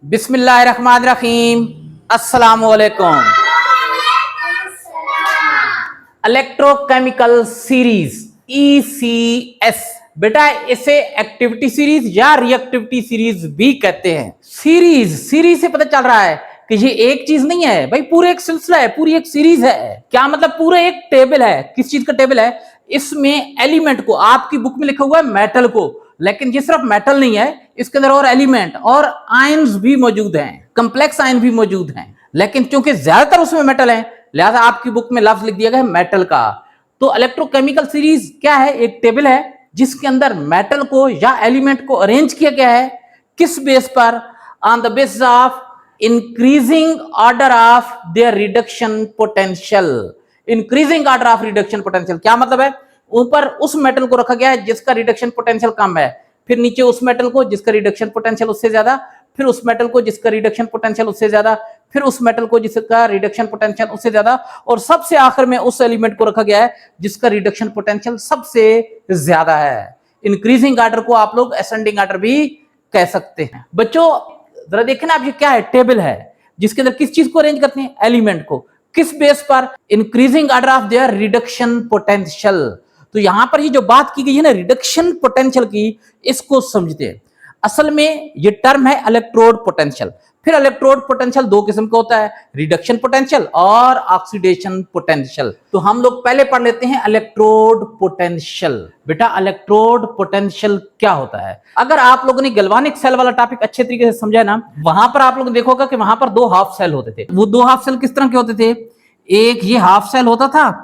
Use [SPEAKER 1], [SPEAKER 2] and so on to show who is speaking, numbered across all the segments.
[SPEAKER 1] बिस्मिल्लाहिर्रहमानिर्रहीम। अस्सलामुअलैकुम। Electrochemical series ECS, बेटा इसे एक्टिविटी सीरीज या रिएक्टिविटी सीरीज भी कहते हैं। सीरीज से पता चल रहा है कि ये एक चीज नहीं है भाई, पूरे एक सिलसिला है, पूरी एक सीरीज है। क्या मतलब? पूरे एक टेबल है। किस चीज का टेबल है? इसमें एलिमेंट को, आपकी बुक में लिखा हुआ है मेटल को, लेकिन ये सिर्फ मेटल नहीं है, इसके अंदर और एलिमेंट और आयंस भी मौजूद हैं, कंप्लेक्स आयन भी मौजूद हैं। लेकिन क्योंकि ज्यादातर उसमें मेटल है, लिहाजा आपकी बुक में लफ्ज लिख दिया गया है मेटल का। तो इलेक्ट्रोकेमिकल सीरीज क्या है? एक टेबल है जिसके अंदर मेटल को या एलिमेंट को अरेंज किया गया है। किस बेस पर? On the basis of increasing order of their reduction potential. Increasing order of reduction potential क्या मतलब है? ऊपर उस मेटल को रखा गया है जिसका रिडक्शन पोटेंशियल कम है, फिर नीचे उस मेटल को जिसका रिडक्शन पोटेंशियल उससे ज्यादा, फिर उस मेटल को जिसका रिडक्शन पोटेंशियल उससे ज्यादा, फिर उस मेटल को जिसका रिडक्शन पोटेंशियल उससे ज्यादा, और सबसे आखिर में उस एलिमेंट को रखा गया है जिसका रिडक्शन पोटेंशियल सबसे ज्यादा है। इंक्रीजिंग ऑर्डर को आप लोग असेंडिंग ऑर्डर भी कह सकते हैं। बच्चों जरा देखें ना, आप ये क्या है? टेबल है जिसके अंदर किस चीज को अरेंज करते हैं? एलिमेंट को। किस बेस पर? Increasing order of their reduction potential. तो यहां पर ये जो बात की गई है ना रिडक्शन पोटेंशियल की, इसको समझते हैं। असल में ये टर्म है इलेक्ट्रोड पोटेंशियल। फिर इलेक्ट्रोड पोटेंशियल दो किस्म का होता है, रिडक्शन पोटेंशियल और ऑक्सीडेशन पोटेंशियल। तो हम लोग पहले पढ़ लेते हैं इलेक्ट्रोड पोटेंशियल। बेटा इलेक्ट्रोड पोटेंशियल क्या होता है? अगर आप लोगों ने गैल्वानिक सेल वाला टॉपिक अच्छे तरीके से समझा ना, वहां पर आप लोग देखोगे कि वहां पर दो हाफ सेल होते थे। वो दो हाफ सेल किस तरह के होते थे? एक ये हाफ सेल होता था,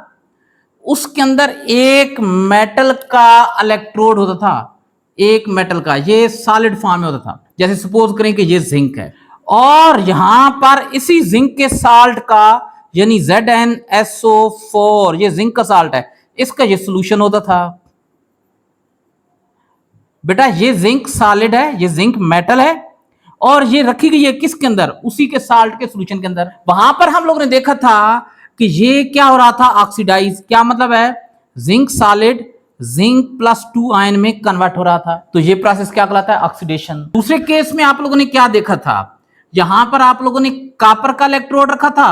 [SPEAKER 1] उसके अंदर एक मेटल का इलेक्ट्रोड होता था, एक मेटल का, ये सॉलिड फॉर्म में होता था। जैसे सपोज करें कि ये जिंक है और यहां पर इसी जिंक के साल्ट का यानी ZnSO4, ये जिंक का साल्ट है, इसका ये सोल्यूशन होता था। बेटा ये जिंक सॉलिड है, ये जिंक मेटल है और ये रखी गई है किसके अंदर? उसी के साल्ट के सोल्यूशन के अंदर। वहां पर हम लोग ने देखा था कि ये क्या हो रहा था? ऑक्सीडाइज। क्या मतलब है? जिंक सॉलिड जिंक +2 आयन में कन्वर्ट हो रहा था। तो ये प्रोसेस क्या कहलाता है? ऑक्सीडेशन। दूसरे केस में आप लोगों ने क्या देखा था? यहां पर आप लोगों ने कॉपर का इलेक्ट्रोड रखा था,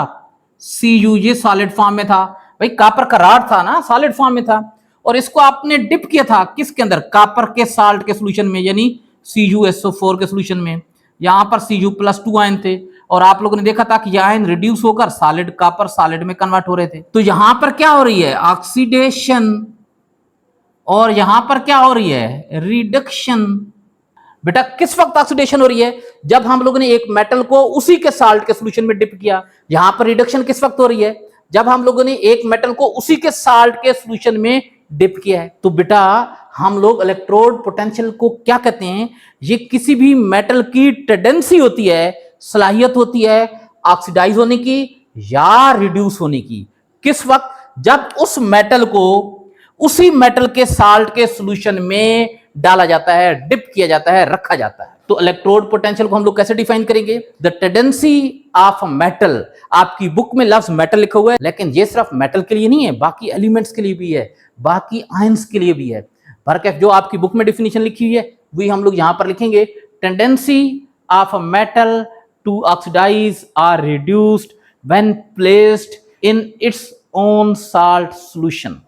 [SPEAKER 1] Cu, ये सॉलिड फॉर्म में था। भाई कॉपर का रॉड था ना, सॉलिड फॉर्म में था, और इसको आपने डिप किया था किसके अंदर? कॉपर के साल्ट के सोल्यूशन में, यानी CuSO4 के सोल्यूशन में। यहां पर Cu+2 आयन थे और आप लोगों ने देखा था कि यह आयन रिड्यूस होकर सॉलिड कॉपर सॉलिड में कन्वर्ट हो रहे थे। तो यहां पर क्या हो रही है? ऑक्सीडेशन। और यहां पर क्या हो रही है? रिडक्शन। बेटा किस वक्त ऑक्सीडेशन हो रही है? जब हम लोगों ने एक मेटल को उसी के साल्ट के सोल्यूशन में डिप किया। यहां पर रिडक्शन किस वक्त हो रही है? जब हम लोगों ने एक मेटल को उसी के साल्ट के सोल्यूशन में डिप किया है। तो बेटा हम लोग इलेक्ट्रोड पोटेंशियल को क्या कहते हैं? ये किसी भी मेटल की टेंडेंसी होती है, सलाहियत होती है ऑक्सीडाइज होने की या रिड्यूस होने की। किस वक्त? जब उस मेटल को उसी मेटल के साल्ट के सोल्यूशन में डाला जाता है, डिप किया जाता है, रखा जाता है। तो इलेक्ट्रोड पोटेंशियल को हम लोग कैसे डिफाइन करेंगे? The tendency of metal. आपकी बुक में लफ्ज मेटल लिखा हुआ है, लेकिन ये सिर्फ मेटल के लिए नहीं है, बाकी एलिमेंट्स के लिए भी है, बाकी आयंस के लिए भी है। बरकत जो आपकी बुक में डिफिनेशन लिखी हुई है वही हम लोग यहां पर लिखेंगे। Tendency of metal to oxidise or reduced when placed in its own salt solution.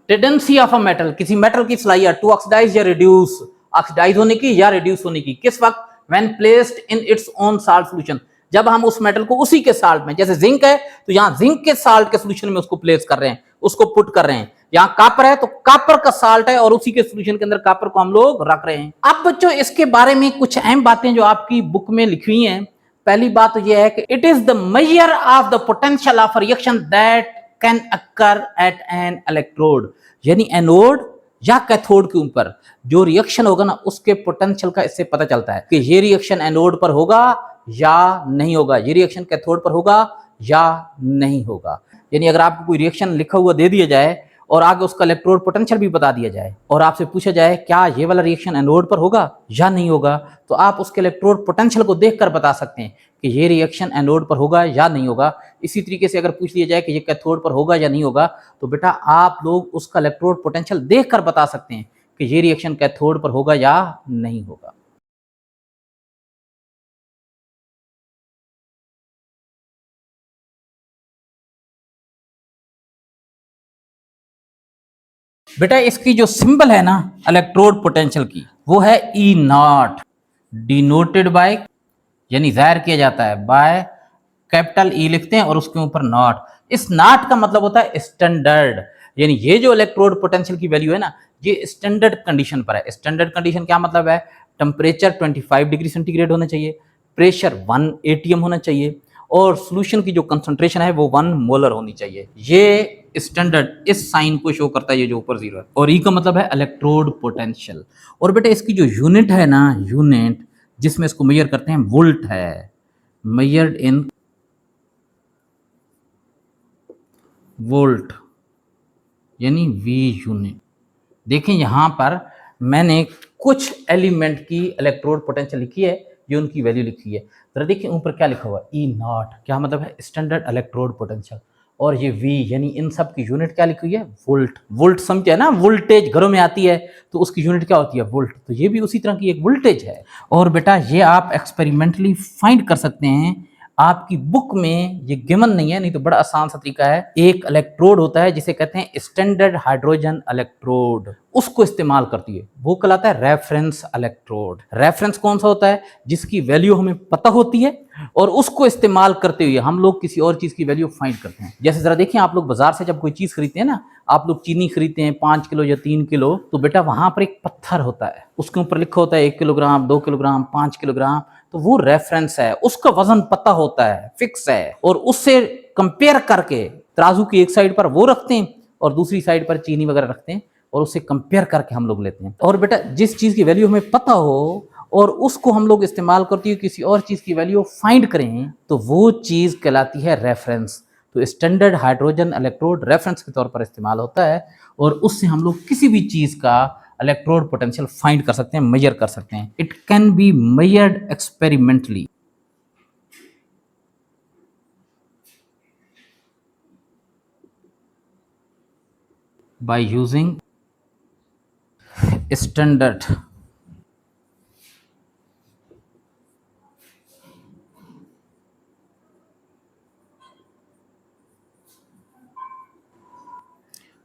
[SPEAKER 1] Tendency of a metal, किसी मेटल की सलाहियत टू ऑक्सीडाइज या रिड्यूस, ऑक्सीडाइज होने की या रिड्यूस होने की। किस वक्त? When placed in its own salt solution. जब हम उस मेटल को उसी के साल्ट में, जैसे जिंक है तो यहां जिंक के साल्ट के सॉल्यूशन में उसको प्लेस कर रहे हैं, उसको पुट कर रहे हैं। यहां कॉपर है तो कॉपर का साल्ट है और उसी के सॉल्यूशन के अंदर कॉपर को हम लोग रख रहे हैं। अब बच्चों इसके बारे में कुछ अहम बातें जो आपकी बुक में लिखी हुई हैं। पहली बात तो यह है कि it is the measure of the potential of reaction that can occur at N electrode, यानी एनोड या कैथोड के ऊपर जो रिएक्शन होगा ना उसके पोटेंशियल का इससे पता चलता है कि ये रिएक्शन एनोड पर होगा या नहीं होगा, ये रिएक्शन कैथोड पर होगा या नहीं होगा। यानी अगर आपको कोई रिएक्शन लिखा हुआ दे दिया जाए और आगे उसका इलेक्ट्रोड पोटेंशियल भी बता दिया जाए और आपसे पूछा जाए क्या ये वाला रिएक्शन एनोड पर होगा या नहीं होगा, तो आप उसके इलेक्ट्रोड पोटेंशियल को देखकर बता सकते हैं कि ये रिएक्शन एनोड पर होगा या नहीं होगा। इसी तरीके से अगर पूछ लिया जाए कि ये कैथोड पर होगा या नहीं होगा, तो बेटा आप लोग उसका इलेक्ट्रोड पोटेंशियल देखकर बता सकते हैं कि ये रिएक्शन कैथोड पर होगा या नहीं होगा। बेटा इसकी जो सिंबल है ना इलेक्ट्रोड पोटेंशियल की, वो है ई नॉट, डिनोटेड बाय, यानी जाहिर किया जाता है बाय कैपिटल ई लिखते हैं और उसके ऊपर नॉट। इस नॉट का मतलब होता है स्टैंडर्ड, यानी ये जो इलेक्ट्रोड पोटेंशियल की वैल्यू है ना, ये स्टैंडर्ड कंडीशन पर है। स्टैंडर्ड कंडीशन क्या मतलब है? टेम्परेचर 25 डिग्री सेंटीग्रेड होना चाहिए, प्रेशर 1 atm होना चाहिए और सॉल्यूशन की जो कंसंट्रेशन है वो 1 मोलर होनी चाहिए। ये स्टैंडर्ड इस साइन को शो करता है, ये जो ऊपर जीरो है, और ई का मतलब है इलेक्ट्रोड पोटेंशियल। और बेटा इसकी जो यूनिट है ना, यूनिट जिसमें इसको मेजर करते हैं, वोल्ट है, मेजर्ड इन वोल्ट, यानी वी यूनिट। देखें यहां पर मैंने कुछ एलिमेंट की इलेक्ट्रोड पोटेंशियल लिखी है, ये उनकी वैल्यू लिखी है। जरा देखिए ऊपर क्या लिखा हुआ है, ई नॉट, क्या मतलब है? Standard electrode potential. और ये वी यानी इन सब की यूनिट क्या लिखी हुई है? वोल्ट। वोल्ट समझे ना, वोल्टेज घरों में आती है तो उसकी यूनिट क्या होती है? वोल्ट। तो ये भी उसी तरह की एक वोल्टेज है। और बेटा ये आप एक्सपेरिमेंटली फाइंड कर सकते हैं, आपकी बुक में ये गिवन नहीं है, नहीं तो बड़ा आसान सा तरीका है। एक इलेक्ट्रोड होता है जिसे कहते हैं स्टैंडर्ड हाइड्रोजन इलेक्ट्रोड, उसको इस्तेमाल करती है, वो कहलाता है रेफरेंस इलेक्ट्रोड। रेफरेंस कौन सा होता है? जिसकी वैल्यू हमें पता होती है और उसको इस्तेमाल करते हुए हम लोग किसी और चीज की वैल्यू फाइंड करते हैं। जैसे जरा देखिए, आप लोग बाजार से जब कोई चीज खरीदते हैं ना, आप लोग चीनी खरीदते हैं 5 किलो या 3 किलो, तो बेटा वहां पर एक पत्थर होता है, उसके ऊपर लिखा होता है 1 किलोग्राम, 2 किलोग्राम, 5 किलोग्राम। तो वो रेफरेंस है, उसका वजन पता होता है, फिक्स है, और उससे कंपेयर करके तराजू की एक साइड पर वो रखते हैं और दूसरी साइड पर चीनी वगैरह रखते हैं और उससे कंपेयर करके हम लोग लेते हैं। और बेटा जिस चीज की वैल्यू हमें पता हो और उसको हम लोग इस्तेमाल करते हुए किसी और चीज की वैल्यू फाइंड करें, तो वो चीज कहलाती है रेफरेंस। तो स्टैंडर्ड हाइड्रोजन इलेक्ट्रोड रेफरेंस के तौर पर इस्तेमाल होता है और उससे हम लोग किसी भी चीज का इलेक्ट्रोड पोटेंशियल फाइंड कर सकते हैं, मेजर कर सकते हैं। It can be measured experimentally by using standard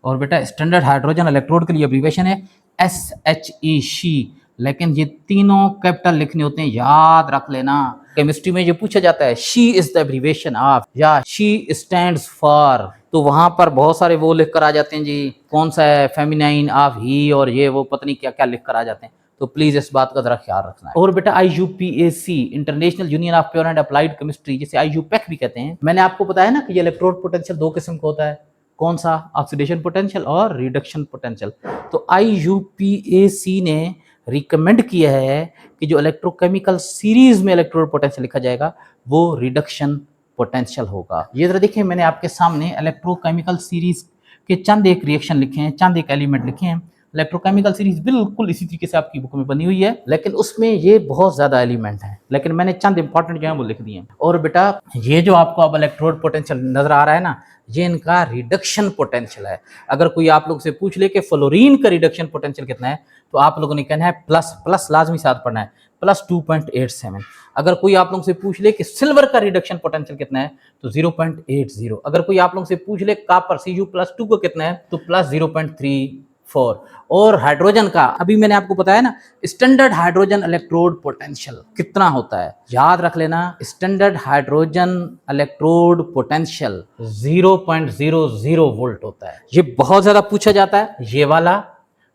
[SPEAKER 1] और बेटा स्टैंडर्ड हाइड्रोजन इलेक्ट्रोड के लिए एब्रीविएशन है SHE, शी। लेकिन ये तीनों कैपिटल लिखने होते हैं, याद रख लेना। केमिस्ट्री में ये पूछा जाता है she is the abbreviation of, या शी स्टैंड्स फॉर, तो वहां पर बहुत सारे वो लिख कर आ जाते हैं जी, कौन सा है, फेमिनाइन ऑफ ही, और ये वो पता नहीं क्या क्या लिख कर आ जाते हैं। तो प्लीज इस बात का जरा ख्याल रखना है। और बेटा IUPAC, international union of pure and applied chemistry, जिसे IUPAC भी कहते हैं, मैंने आपको बताया ना कि ये इलेक्ट्रोड पोटेंशियल दो किस्म का होता है। कौन सा? ऑक्सीडेशन पोटेंशियल और रिडक्शन पोटेंशियल। तो IUPAC ने रिकमेंड किया है कि जो इलेक्ट्रोकेमिकल सीरीज में इलेक्ट्रोड पोटेंशियल लिखा जाएगा वो रिडक्शन पोटेंशियल होगा। ये जरा देखिए, मैंने आपके सामने इलेक्ट्रोकेमिकल सीरीज के चंद एक रिएक्शन लिखे हैं, चंद एक एलिमेंट लिखे हैं। इलेक्ट्रोकेमिकल सीरीज बिल्कुल इसी तरीके से आपकी बुक में बनी हुई है, लेकिन उसमें ये बहुत ज्यादा एलिमेंट हैं, लेकिन मैंने चंद इंपॉर्टेंट जो है वो लिख दिए हैं। और बेटा ये जो आपको अब इलेक्ट्रोड पोटेंशियल नजर आ रहा है ना, ये इनका रिडक्शन पोटेंशियल है। अगर कोई आप लोग से पूछ ले कि फ्लोरीन का रिडक्शन पोटेंशियल कितना है, तो आप लोगों ने कहना है प्लस, प्लस लाजमी साथ पढ़ना है, प्लस 2.87। अगर कोई आप लोगों से पूछ ले कि सिल्वर का रिडक्शन पोटेंशियल कितना है, तो 0.80। अगर कोई आप लोगों से पूछ ले कॉपर Cu+2 का कितना है, तो प्लस 0.34। और हाइड्रोजन का अभी मैंने आपको बताया ना, स्टैंडर्ड हाइड्रोजन इलेक्ट्रोड पोटेंशियल कितना होता है, याद रख लेना। Standard hydrogen electrode potential 0.00 volt होता है। ये बहुत ज्यादा पूछा जाता है, ये वाला,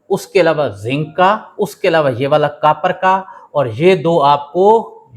[SPEAKER 1] उसके अलावा जिंक का, उसके अलावा ये वाला कॉपर का, और ये दो आपको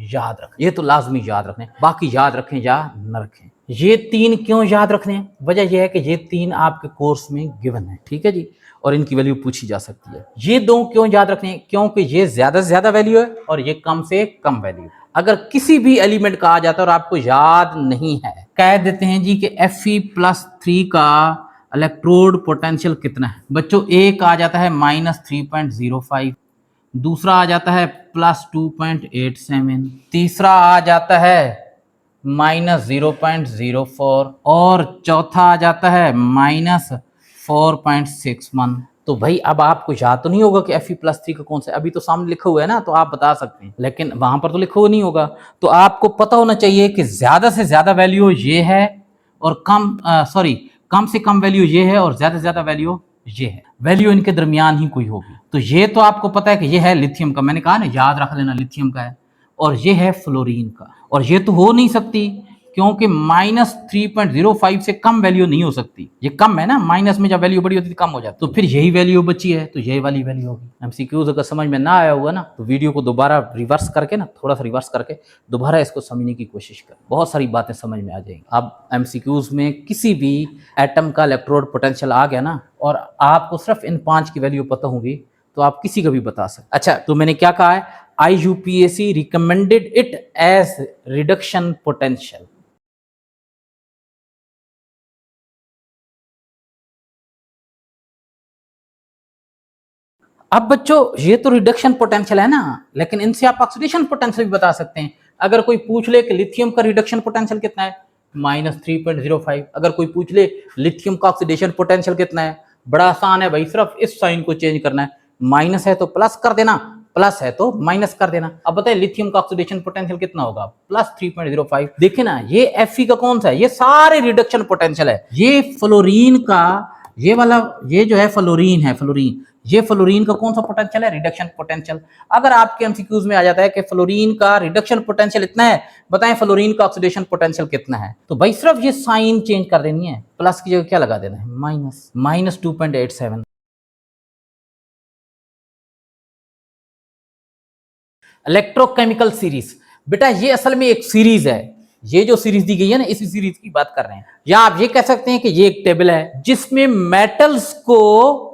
[SPEAKER 1] याद रखना, ये तो लाजमी याद रखने, बाकी याद रखें या न रखें। ये तीन क्यों याद रखने? वजह यह है कि ये तीन आपके कोर्स में गिवन है, ठीक है जी, और इनकी वैल्यू पूछी जा सकती है। ये दो क्यों याद रखने? क्योंकि ये ज्यादा से ज्यादा वैल्यू है और ये कम से कम वैल्यू। अगर किसी भी एलिमेंट का आ जाता है और आपको याद नहीं है, कह देते हैं जी कि Fe+3 का इलेक्ट्रोड पोटेंशियल कितना है। बच्चों एक आ जाता है -3.05, दूसरा आ जाता है +2.87, तीसरा आ जाता है -0.04 और चौथा आ जाता है -4.61। तो भाई अब आपको याद तो नहीं होगा कि Fe+3 का कौन सा है, अभी तो सामने लिखा हुआ है ना, तो आप बता सकते हैं, लेकिन वहां पर तो लिखा हुआ नहीं होगा। तो आपको पता होना चाहिए कि ज्यादा से ज्यादा वैल्यू ये है और कम से कम वैल्यू ये है और ज्यादा से ज्यादा वैल्यू ये है, वैल्यू इनके दरमियान ही कोई होगी। तो ये तो आपको पता है कि ये है लिथियम का, मैंने कहा ना याद रख लेना लिथियम का है, और ये है फ्लोरीन का, और ये तो हो नहीं सकती क्योंकि -3.05 से कम वैल्यू नहीं हो सकती, ये कम है ना, माइनस में जब वैल्यू बड़ी होती है कम हो जाती, तो फिर यही वैल्यू बची है, तो यही वाली वैल्यू होगी। एमसीक्यूज अगर समझ में ना आया होगा ना, तो वीडियो को दोबारा रिवर्स करके ना, थोड़ा सा रिवर्स करके दोबारा इसको समझने की कोशिश कर, बहुत सारी बातें समझ में आ जाएंगी। अब एमसीक्यूज में किसी भी एटम का इलेक्ट्रोड पोटेंशियल आ गया ना, और आपको सिर्फ इन 5 की वैल्यू पता होगी, तो आप किसी का भी बता सकते। अच्छा, तो मैंने क्या कहा है, IUPAC recommended it as reduction potential। अब बच्चों ये तो रिडक्शन पोटेंशियल है ना, लेकिन इनसे आप ऑक्सीडेशन पोटेंशियल भी बता सकते हैं। अगर कोई पूछ ले कि लिथियम का रिडक्शन पोटेंशियल कितना है, -3.05। अगर कोई पूछ ले लिथियम का ऑक्सीडेशन पोटेंशियल कितना है, बड़ा आसान है भाई, सिर्फ इस साइन को चेंज करना है, माइनस है तो प्लस कर देना, प्लस है तो माइनस कर देना। अब बताए लिथियम का ऑक्सीडेशन पोटेंशियल कितना होगा, +3.05। देखिए ना, ये Fe का कौन सा है, ये सारे रिडक्शन पोटेंशियल है। ये फ्लोरीन का, ये वाला, ये जो है फ्लोरीन है, फ्लोरीन, ये फ्लोरीन का कौन सा पोटेंशियल है, रिडक्शन पोटेंशियल। अगर आपके एमसीक्यूज में आ जाता है कि फ्लोरीन का रिडक्शन पोटेंशियल इतना है, बताएं फ्लोरीन का ऑक्सीडेशन पोटेंशियल कितना है, तो भाई सिर्फ ये साइन चेंज कर देनी है, प्लस की जगह क्या लगा देना है, -2.87। इलेक्ट्रोकेमिकल सीरीज, बेटा ये असल में एक सीरीज है, ये जो सीरीज दी गई है ना, इसी सीरीज की बात कर रहे हैं। या आप ये कह सकते हैं कि ये एक टेबल है जिसमें मेटल्स को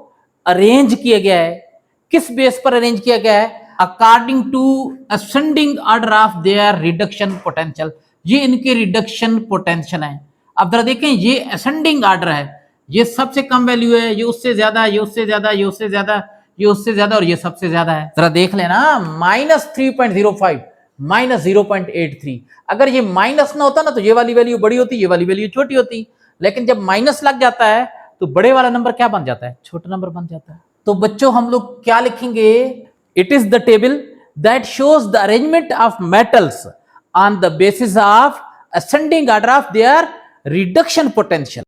[SPEAKER 1] अरेंज किया गया है। किस बेस पर अरेंज किया गया है, according to ascending order of their reduction potential. ये इनके रिडक्शन पोटेंशियल है। अब जरा देखें, ये असेंडिंग ऑर्डर है, ये सबसे कम वैल्यू है, ये उससे ज्यादा, ये उससे ज्यादा, ये उससे ज्यादा, ये उससे ज्यादा, और ये सबसे ज्यादा है। जरा देख लेना, -3.05, -0.83। अगर ये माइनस ना होता ना, तो ये वाली वैल्यू बड़ी होती, ये वाली वैल्यू छोटी होती, लेकिन जब माइनस लग जाता है तो बड़े वाला नंबर क्या बन जाता है, छोटा नंबर बन जाता है। तो बच्चों हम लोग क्या लिखेंगे, it is the table that shows the arrangement of metals on the basis of ascending order of their reduction potential.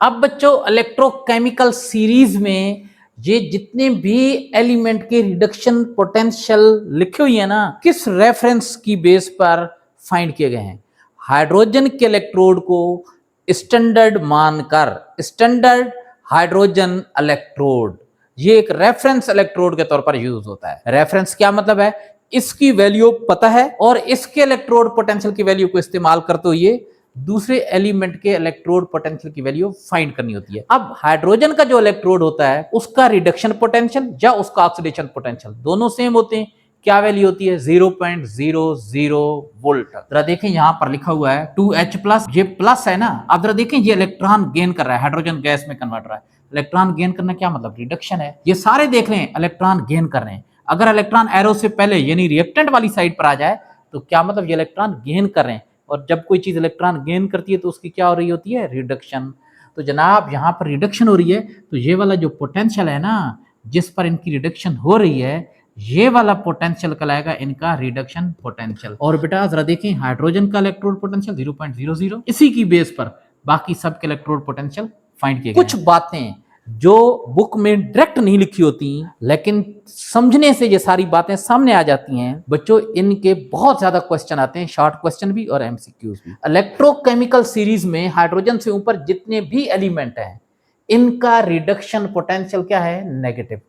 [SPEAKER 1] अब बच्चों इलेक्ट्रोकेमिकल सीरीज में ये जितने भी एलिमेंट के रिडक्शन पोटेंशियल लिखे हुए हैं ना, किस रेफरेंस की बेस पर फाइंड किए गए हैं, हाइड्रोजन के इलेक्ट्रोड को स्टैंडर्ड मानकर, स्टैंडर्ड हाइड्रोजन इलेक्ट्रोड, ये एक रेफरेंस इलेक्ट्रोड के तौर पर यूज होता है। रेफरेंस क्या मतलब है, इसकी वैल्यू पता है और इसके इलेक्ट्रोड पोटेंशियल की वैल्यू को इस्तेमाल करते हुए दूसरे एलिमेंट के इलेक्ट्रोड पोटेंशियल की वैल्यू फाइंड करनी होती है। अब हाइड्रोजन का जो इलेक्ट्रोड होता है उसका रिडक्शन पोटेंशियल या उसका ऑक्सीडेशन पोटेंशियल दोनों सेम होते हैं। क्या वैल्यू होती है, 0.00 वोल्ट। जरा देखें यहां पर लिखा हुआ है 2H+, ये प्लस है ना। अब जरा देखें, ये इलेक्ट्रॉन गेन कर रहा है, हाइड्रोजन गैस में कन्वर्ट रहा है। इलेक्ट्रॉन गेन करना क्या मतलब, रिडक्शन है। ये सारे देख रहे हैं इलेक्ट्रॉन गेन कर रहे हैं। अगर इलेक्ट्रॉन एरो से पहले यानी रिएक्टेंट वाली साइड पर आ जाए तो क्या मतलब, ये इलेक्ट्रॉन गेन कर रहे हैं। और जब कोई चीज इलेक्ट्रॉन गेन करती है तो उसकी क्या हो रही होती है, रिडक्शन। तो जनाब यहाँ पर रिडक्शन हो रही है, तो ये वाला जो पोटेंशियल है ना, जिस पर इनकी रिडक्शन हो रही है, ये वाला पोटेंशियल कहलाएगा इनका रिडक्शन पोटेंशियल। और बेटा जरा देखें, हाइड्रोजन का इलेक्ट्रोड पोटेंशियल 0.00, इसी की बेस पर बाकी सब के इलेक्ट्रोड पोटेंशियल फाइंड किए गए। कुछ बातें जो बुक में डायरेक्ट नहीं लिखी होती, लेकिन समझने से ये सारी बातें सामने आ जाती हैं। बच्चों इनके बहुत ज्यादा क्वेश्चन आते हैं, शॉर्ट क्वेश्चन भी और एमसीक्यूज भी। इलेक्ट्रोकेमिकल सीरीज में हाइड्रोजन से ऊपर जितने भी एलिमेंट हैं, इनका रिडक्शन पोटेंशियल क्या है, नेगेटिव।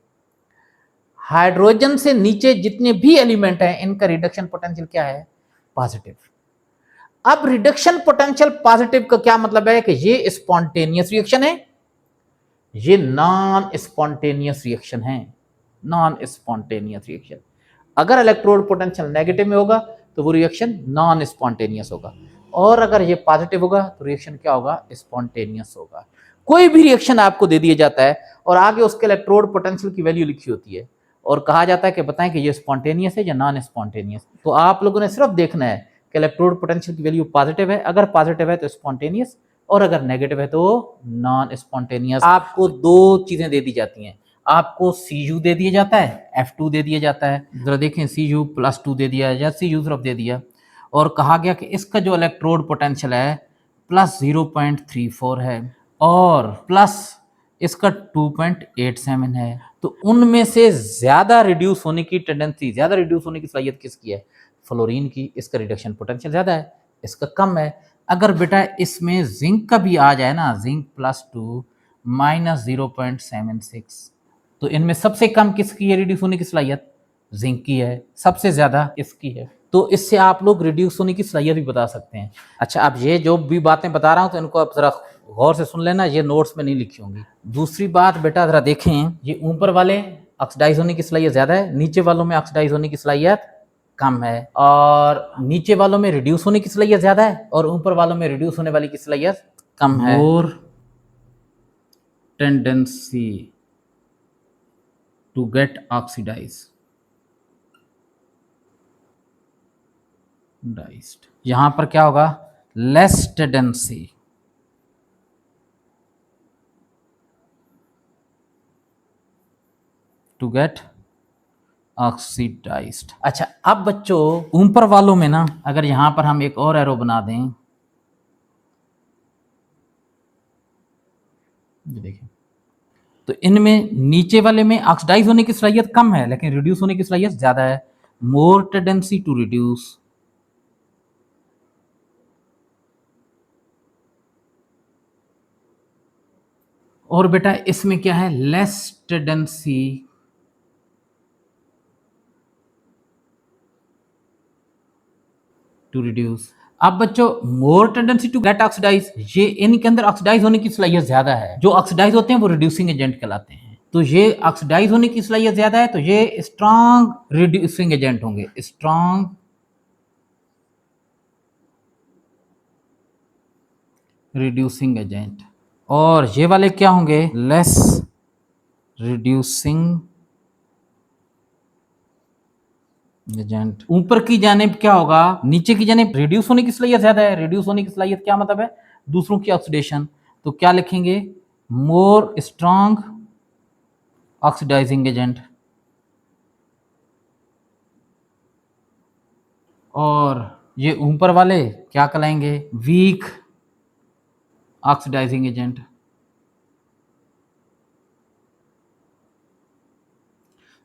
[SPEAKER 1] हाइड्रोजन से नीचे जितने भी एलिमेंट हैं, इनका रिडक्शन पोटेंशियल क्या है, पॉजिटिव। अब रिडक्शन पोटेंशियल पॉजिटिव का क्या मतलब है कि ये स्पॉन्टेनियस रिएक्शन है, ये नॉन स्पॉन्टेनियस रिएक्शन है, नॉन स्पॉन्टेनियस रिएक्शन। अगर इलेक्ट्रोड पोटेंशियल नेगेटिव में होगा तो वो रिएक्शन नॉन स्पॉन्टेनियस होगा, और अगर ये पॉजिटिव होगा तो रिएक्शन क्या होगा, स्पॉन्टेनियस होगा। कोई भी रिएक्शन आपको दे दिया जाता है और आगे उसके इलेक्ट्रोड पोटेंशियल की वैल्यू लिखी होती है और कहा जाता है कि बताएं कि ये स्पॉन्टेनियस है या नॉन स्पॉन्टेनियस, तो आप लोगों ने सिर्फ देखना है कि इलेक्ट्रोड पोटेंशियल की वैल्यू पॉजिटिव है, अगर पॉजिटिव है तो स्पॉन्टेनियस, और अगर नेगेटिव है तो नॉन स्पॉन्टेनियस। आपको दो चीजें दे दी जाती हैं, आपको Cu दे दिया जाता है, F2 दे दिया जाता है। जरा देखें Cu+2 दे दिया है या Cu सिर्फ दे दिया, और कहा गया कि इसका जो इलेक्ट्रोड पोटेंशियल है +0.34 है और प्लस इसका 2.87 है। तो उनमें से ज्यादा रिड्यूस होने की टेंडेंसी, ज्यादा रिड्यूस होने की सलाहियत किसकी है, फ्लोरीन की। इसका रिडक्शन पोटेंशियल ज्यादा है, इसका कम है। अगर बेटा इसमें जिंक का भी आ जाए ना, जिंक +2 -0.76, तो इनमें सबसे कम किसकी है रिड्यूस होने की सलाहियत, जिंक की है, सबसे ज्यादा इसकी है। तो इससे आप लोग रिड्यूस होने की सलाहियत भी बता सकते हैं। अच्छा, अब ये जो भी बातें बता रहा हूं तो इनको आप जरा गौर से सुन लेना, ये नोट्स में नहीं लिखी होंगी। दूसरी बात बेटा जरा देखें, ये ऊपर वाले ऑक्सीडाइज होने की सलाहियत ज्यादा है, नीचे वालों में ऑक्सीडाइज होने की सलाहियत कम है, और नीचे वालों में रिड्यूस होने की सलाहियत ज्यादा है और ऊपर वालों में रिड्यूस होने वाली की सलाहियत कम है। More tendency to get oxidised, यहां पर क्या होगा, less tendency to get oxidised. अच्छा, अब बच्चों ऊपर वालों में ना, अगर यहां पर हम एक और एरो बना दें, ये देखिए, तो इनमें नीचे वाले में ऑक्सीडाइज होने की सलाहियत कम है लेकिन रिड्यूस होने की सलाहियत ज्यादा है, मोर टेंडेंसी टू रिड्यूस। और बेटा इसमें क्या है, लेस टेंडेंसी टू रिड्यूस। अब बच्चों more tendency to get oxidise, ये इनके अंदर ऑक्सीडाइज होने की सलाहियत ज्यादा है। जो ऑक्सीडाइज होते हैं वो रिड्यूसिंग एजेंट कहलाते हैं, तो ये ऑक्सीडाइज होने की सलाहियत ज्यादा है, तो ये स्ट्रांग रिड्यूसिंग एजेंट होंगे, स्ट्रांग रिड्यूसिंग एजेंट। और ये वाले क्या होंगे, लेस रिड्यूसिंग एजेंट। ऊपर की जानिब क्या होगा, नीचे की जानिब रिड्यूस होने की सलाहियत ज्यादा है। रिड्यूस होने की सलाहियत क्या मतलब है, दूसरों की ऑक्सीडेशन, तो क्या लिखेंगे, मोर स्ट्रांग ऑक्सीडाइजिंग एजेंट। और ये ऊपर वाले क्या कहलाएंगे, वीक ऑक्सीडाइजिंग एजेंट।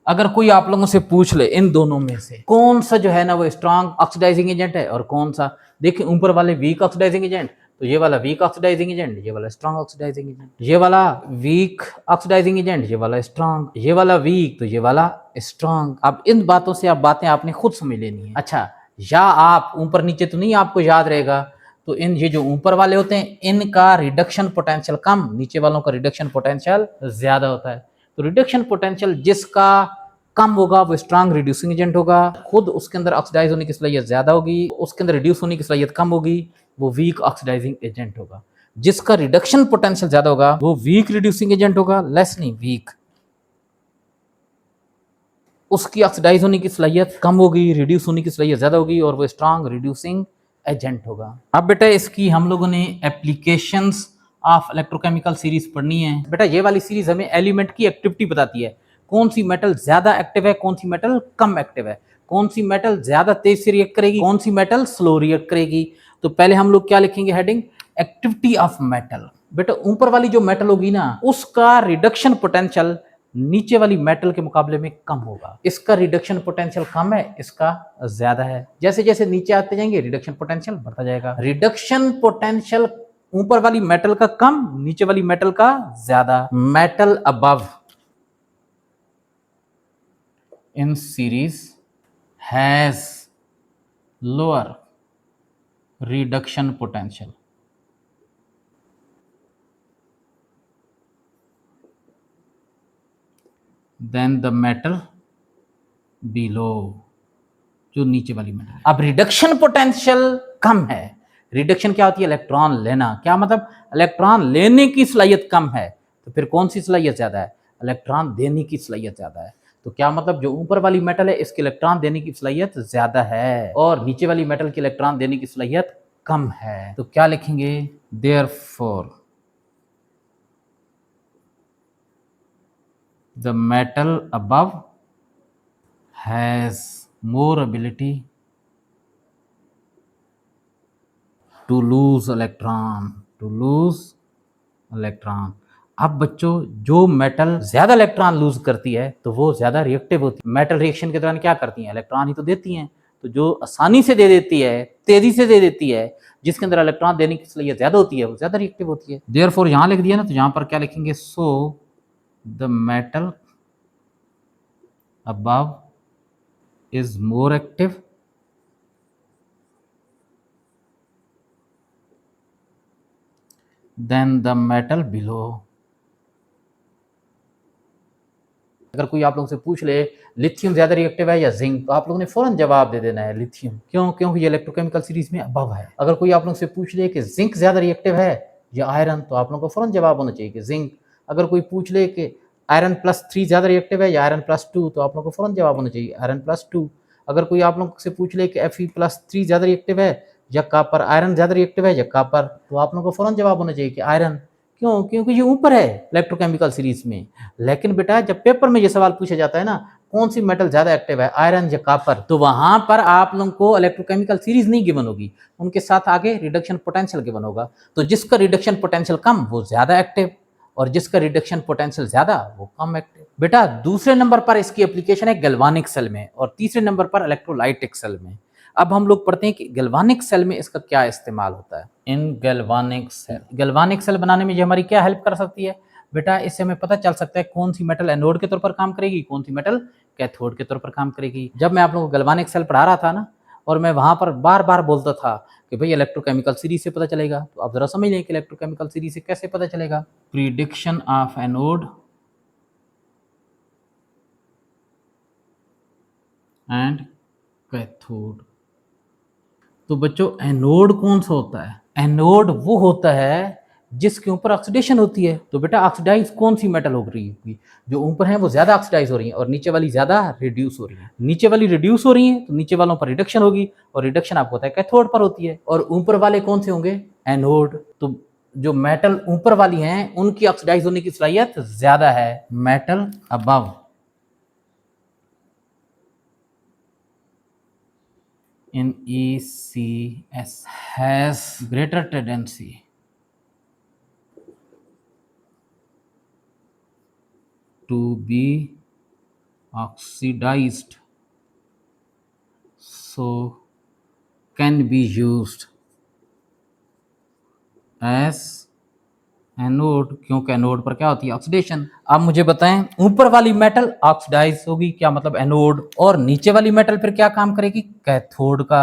[SPEAKER 1] अगर कोई आप लोगों से पूछ ले इन दोनों में से कौन सा जो है ना वो स्ट्रांग ऑक्सीडाइजिंग एजेंट है और कौन सा, देखिए ऊपर वाले वीक ऑक्सीडाइजिंग एजेंट, तो ये वाला वीक ऑक्सीडाइजिंग एजेंट, ये वाला स्ट्रांग ऑक्सीडाइजिंग एजेंट, ये वाला वीक ऑक्सीडाइजिंग एजेंट, ये वाला स्ट्रांग, ये वाला वीक, तो ये वाला स्ट्रांग। अब इन बातों से आप बातें आपने खुद समझ लेनी है। अच्छा, या आप ऊपर नीचे तो नहीं आपको याद रहेगा, तो इन ये जो ऊपर वाले होते हैं इनका रिडक्शन पोटेंशियल कम, नीचे वालों का रिडक्शन पोटेंशियल ज्यादा होता है। तो रिडक्शन पोटेंशियल जिसका कम होगा वो स्ट्रांग रिड्यूसिंग एजेंट होगा, खुद उसके अंदर ऑक्सीडाइज होने की सलाहियत ज्यादा होगी, उसके अंदर रिड्यूस होने की सलाहियत कम होगी, वो वीक ऑक्सीडाइजिंग एजेंट होगा। जिसका रिडक्शन पोटेंशियल ज्यादा होगा वो वीक रिड्यूसिंग एजेंट होगा, लेस नहीं वीक। उसकी ऑक्सीडाइज होने की सलाहियत कम होगी, रिड्यूस होने की सलाहियत ज्यादा होगी, और वो स्ट्रांग रिड्यूसिंग एजेंट होगा। अब बेटा इसकी हम लोगों ने एप्लीकेशंस ऑफ इलेक्ट्रोकेमिकल सीरीज पढ़नी है। बेटा ये वाली सीरीज हमें एलिमेंट की एक्टिविटी बताती है, कौन सी मेटल ज्यादा एक्टिव है, कौन सी मेटल कम एक्टिव है, कौन सी मेटल ज्यादा तेज से रिएक्ट करेगी, कौन सी मेटल स्लो रिएक्ट करेगी। तो पहले हम लोग क्या लिखेंगे, हेडिंग एक्टिविटी ऑफ मेटल। बेटा ऊपर वाली जो मेटल होगी ना उसका रिडक्शन पोटेंशियल नीचे वाली मेटल के मुकाबले में कम होगा, इसका रिडक्शन पोटेंशियल कम है, इसका ज्यादा है। जैसे जैसे नीचे आते जाएंगे रिडक्शन पोटेंशियल बढ़ता जाएगा। रिडक्शन पोटेंशियल ऊपर वाली मेटल का कम, नीचे वाली मेटल का ज्यादा। Metal above in series has lower reduction potential. Than the metal below, जो नीचे वाली मेटल है। अब रिडक्शन पोटेंशियल कम है। रिडक्शन क्या होती है? इलेक्ट्रॉन लेना। क्या मतलब? इलेक्ट्रॉन लेने की सलाहियत कम है। तो फिर कौन सी सलाहियत ज्यादा है? इलेक्ट्रॉन देने की सलाहियत ज्यादा है। तो क्या मतलब? जो ऊपर वाली मेटल है इसकी इलेक्ट्रॉन देने की सलाहियत ज्यादा है और नीचे वाली मेटल की इलेक्ट्रॉन देने की सलाहियत कम है। तो क्या लिखेंगे? Therefore the metal above has more ability to lose electron, to lose electron. अब बच्चों, जो मेटल ज्यादा इलेक्ट्रॉन लूज करती है तो वो ज्यादा रिएक्टिव होती है। मेटल रिएक्शन के दौरान क्या करती हैं? इलेक्ट्रॉन ही तो देती हैं। तो जो आसानी से दे देती है, तेजी से दे देती है, जिसके अंदर इलेक्ट्रॉन देने की सलाहियत ज्यादा होती है, वो ज्यादा रिएक्टिव होती है। देयरफॉर यहां लिख दिया ना, तो यहां पर क्या लिखेंगे? So the metal above is more active than the metal below. अगर कोई आप लोगों से पूछ ले लिथियम ज्यादा रिएक्टिव है या जिंक, तो आप लोगों ने फौरन जवाब दे देना है लिथियम। क्यों? क्योंकि ये इलेक्ट्रोकेमिकल सीरीज में अबव है। अगर कोई आप लोगों से पूछ ले कि जिंक ज्यादा रिएक्टिव है या आयरन, तो आप लोगों को फौरन जवाब होना चाहिए कि जिंक। अगर कोई पूछ ले कि आयरन +3 ज्यादा रिएक्टिव है या आयरन +2, तो आप लोगों को फौरन जवाब होना चाहिए आयरन +2। अगर कोई आप लोगों से पूछ ले कि Fe+3 ज्यादा रिएक्टिव है या कॉपर, आयरन ज्यादा रिएक्टिव है या कॉपर, तो आप लोगों को फौरन जवाब होना चाहिए कि आयरन। क्यों? क्योंकि ये ऊपर है इलेक्ट्रोकेमिकल सीरीज में। लेकिन बेटा जब पेपर में ये सवाल पूछा जाता है ना, कौन सी मेटल ज्यादा एक्टिव है, आयरन या कॉपर, तो वहां पर आप लोगों को इलेक्ट्रोकेमिकल सीरीज नहीं गिवन होगी, उनके साथ आगे रिडक्शन पोटेंशियल गिवन होगा। तो जिसका रिडक्शन पोटेंशियल कम वो ज्यादा एक्टिव, और जिसका रिडक्शन पोटेंशियल ज्यादा वो कम एक्टिव। बेटा दूसरे नंबर पर इसकी एप्लीकेशन है गैल्वानिक सेल में, और तीसरे नंबर पर इलेक्ट्रोलाइटिक सेल में। अब हम लोग पढ़ते हैं कि गैल्वानिक सेल में इसका क्या इस्तेमाल होता है। इन गैल्वानिक सेल, गैल्वानिक सेल बनाने में ये हमारी क्या हेल्प कर सकती है? बेटा इससे हमें पता चल सकता है कौन सी मेटल एनोड के तौर पर काम करेगी, कौन सी मेटल कैथोड के तौर पर काम करेगी। जब मैं आप लोगों को गैल्वानिक सेल पढ़ा रहा था ना, और मैं वहां पर बार बार बोलता था कि भाई इलेक्ट्रोकेमिकल सीरीज से पता चलेगा, तो आप जरा समझ लें कि इलेक्ट्रोकेमिकल सीरीज से कैसे पता चलेगा। Prediction of anode and cathode. तो बच्चों एनोड कौन सा होता है? एनोड वो होता है जिसके ऊपर ऑक्सीडेशन होती है। तो बेटा ऑक्सीडाइज कौन सी मेटल हो रही है? जो ऊपर है वो ज्यादा ऑक्सीडाइज हो रही है और नीचे वाली ज्यादा रिड्यूस हो रही है। नीचे वाली रिड्यूस हो रही है तो नीचे वालों पर रिडक्शन होगी, और रिडक्शन आपको पता है कैथोड पर होती है। और ऊपर वाले कौन से होंगे? एनोड। तो जो मेटल ऊपर वाली हैं उनकी ऑक्सीडाइज होने की सलाहियत ज्यादा है। Metal above in ECS has greater tendency to be oxidized, so can be used as anode. क्योंकि एनोड पर क्या होती है? ऑक्सीडेशन। अब मुझे बताएं, ऊपर वाली मेटल ऑक्सीडाइज होगी, क्या मतलब एनोड, और नीचे वाली मेटल पर क्या काम करेगी? कैथोड का।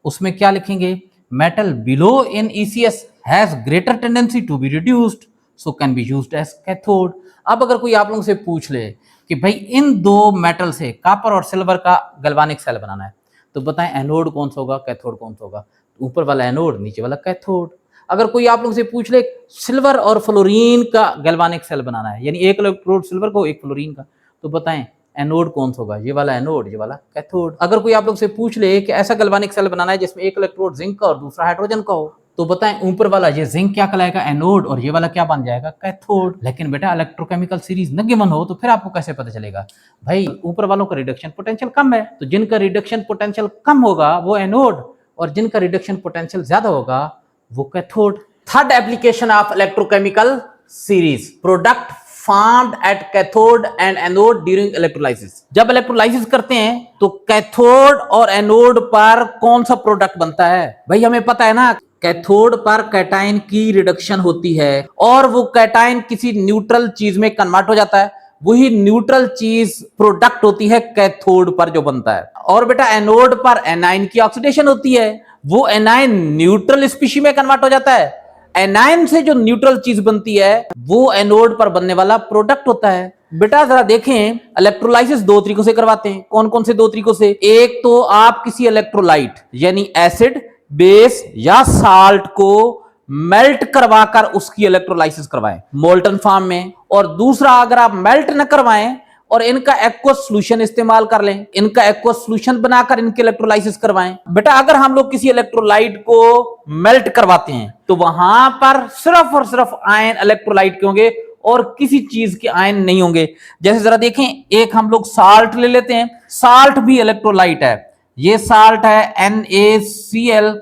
[SPEAKER 1] उसमें क्या लिखेंगे? Metal below in ECS has greater tendency to be reduced, so can be used as cathode. अब अगर कोई आप लोगों से पूछ ले कि भाई इन दो मेटल से, कॉपर और सिल्वर का गैल्वानिक सेल बनाना है, तो बताएं एनोड कौन सा होगा, कैथोड कौन सा होगा? ऊपर वाला एनोड, नीचे वाला कैथोड। अगर कोई आप लोगों से पूछ ले सिल्वर और फ्लोरीन का गैल्वानिक सेल बनाना है, यानी एक इलेक्ट्रोड सिल्वर को एक फ्लोरीन का, तो बताएं एनोड कौन सा होगा? ये वाला एनोड, ये वाला कैथोड। अगर कोई आप लोग से पूछ ले कि ऐसा गैल्वानिक सेल बनाना है जिसमें एक इलेक्ट्रोड जिंक का और दूसरा हाइड्रोजन का हो, तो बताएं ऊपर वाला ये जिंक क्या कहलाएगा? एनोड, और ये वाला क्या बन जाएगा? कैथोड। लेकिन बेटा इलेक्ट्रोकेमिकल सीरीज न गिवन हो तो फिर आपको कैसे पता चलेगा? भाई ऊपर वालों का रिडक्शन पोटेंशियल कम है, तो जिनका रिडक्शन पोटेंशियल कम होगा वो एनोड, और जिनका रिडक्शन पोटेंशियल ज्यादा होगा वो cathode. Third application of electrochemical series, product formed at cathode and anode during electrolysis। जब इलेक्ट्रोलाइसिस करते हैं तो कैथोड और एनोड पर कौन सा प्रोडक्ट बनता है? भाई हमें पता है ना, कैथोड पर कैटायन की रिडक्शन होती है और वो कैटायन किसी न्यूट्रल चीज में कन्वर्ट हो जाता है, वही न्यूट्रल चीज प्रोडक्ट होती है कैथोड पर जो बनता है। और बेटा एनोड पर एनाइन की ऑक्सीडेशन होती है, वो एनाइन न्यूट्रल स्पीशी में कन्वर्ट हो जाता है, एनायन से जो न्यूट्रल चीज बनती है वो एनोड पर बनने वाला प्रोडक्ट होता है। बेटा जरा देखें, इलेक्ट्रोलाइसिस दो तरीकों से करवाते हैं। कौन कौन से दो तरीकों से? एक तो आप किसी इलेक्ट्रोलाइट यानी एसिड, बेस या साल्ट को मेल्ट करवाकर उसकी इलेक्ट्रोलाइसिस करवाएं मोल्टन फॉर्म में, और दूसरा अगर आप मेल्ट न करवाएं और इनका एक्वस सॉल्यूशन इस्तेमाल कर लें, इनका एक्वस सॉल्यूशन बनाकर इनके इलेक्ट्रोलाइसिस करवाएं। बेटा अगर हम लोग किसी इलेक्ट्रोलाइट को मेल्ट करवाते हैं तो वहां पर सिर्फ और सिर्फ आयन इलेक्ट्रोलाइट के होंगे और किसी चीज के आयन नहीं होंगे। जैसे जरा देखें, एक हम लोग साल्ट ले लेते हैं, साल्ट भी इलेक्ट्रोलाइट है। ये साल्ट है NaCl,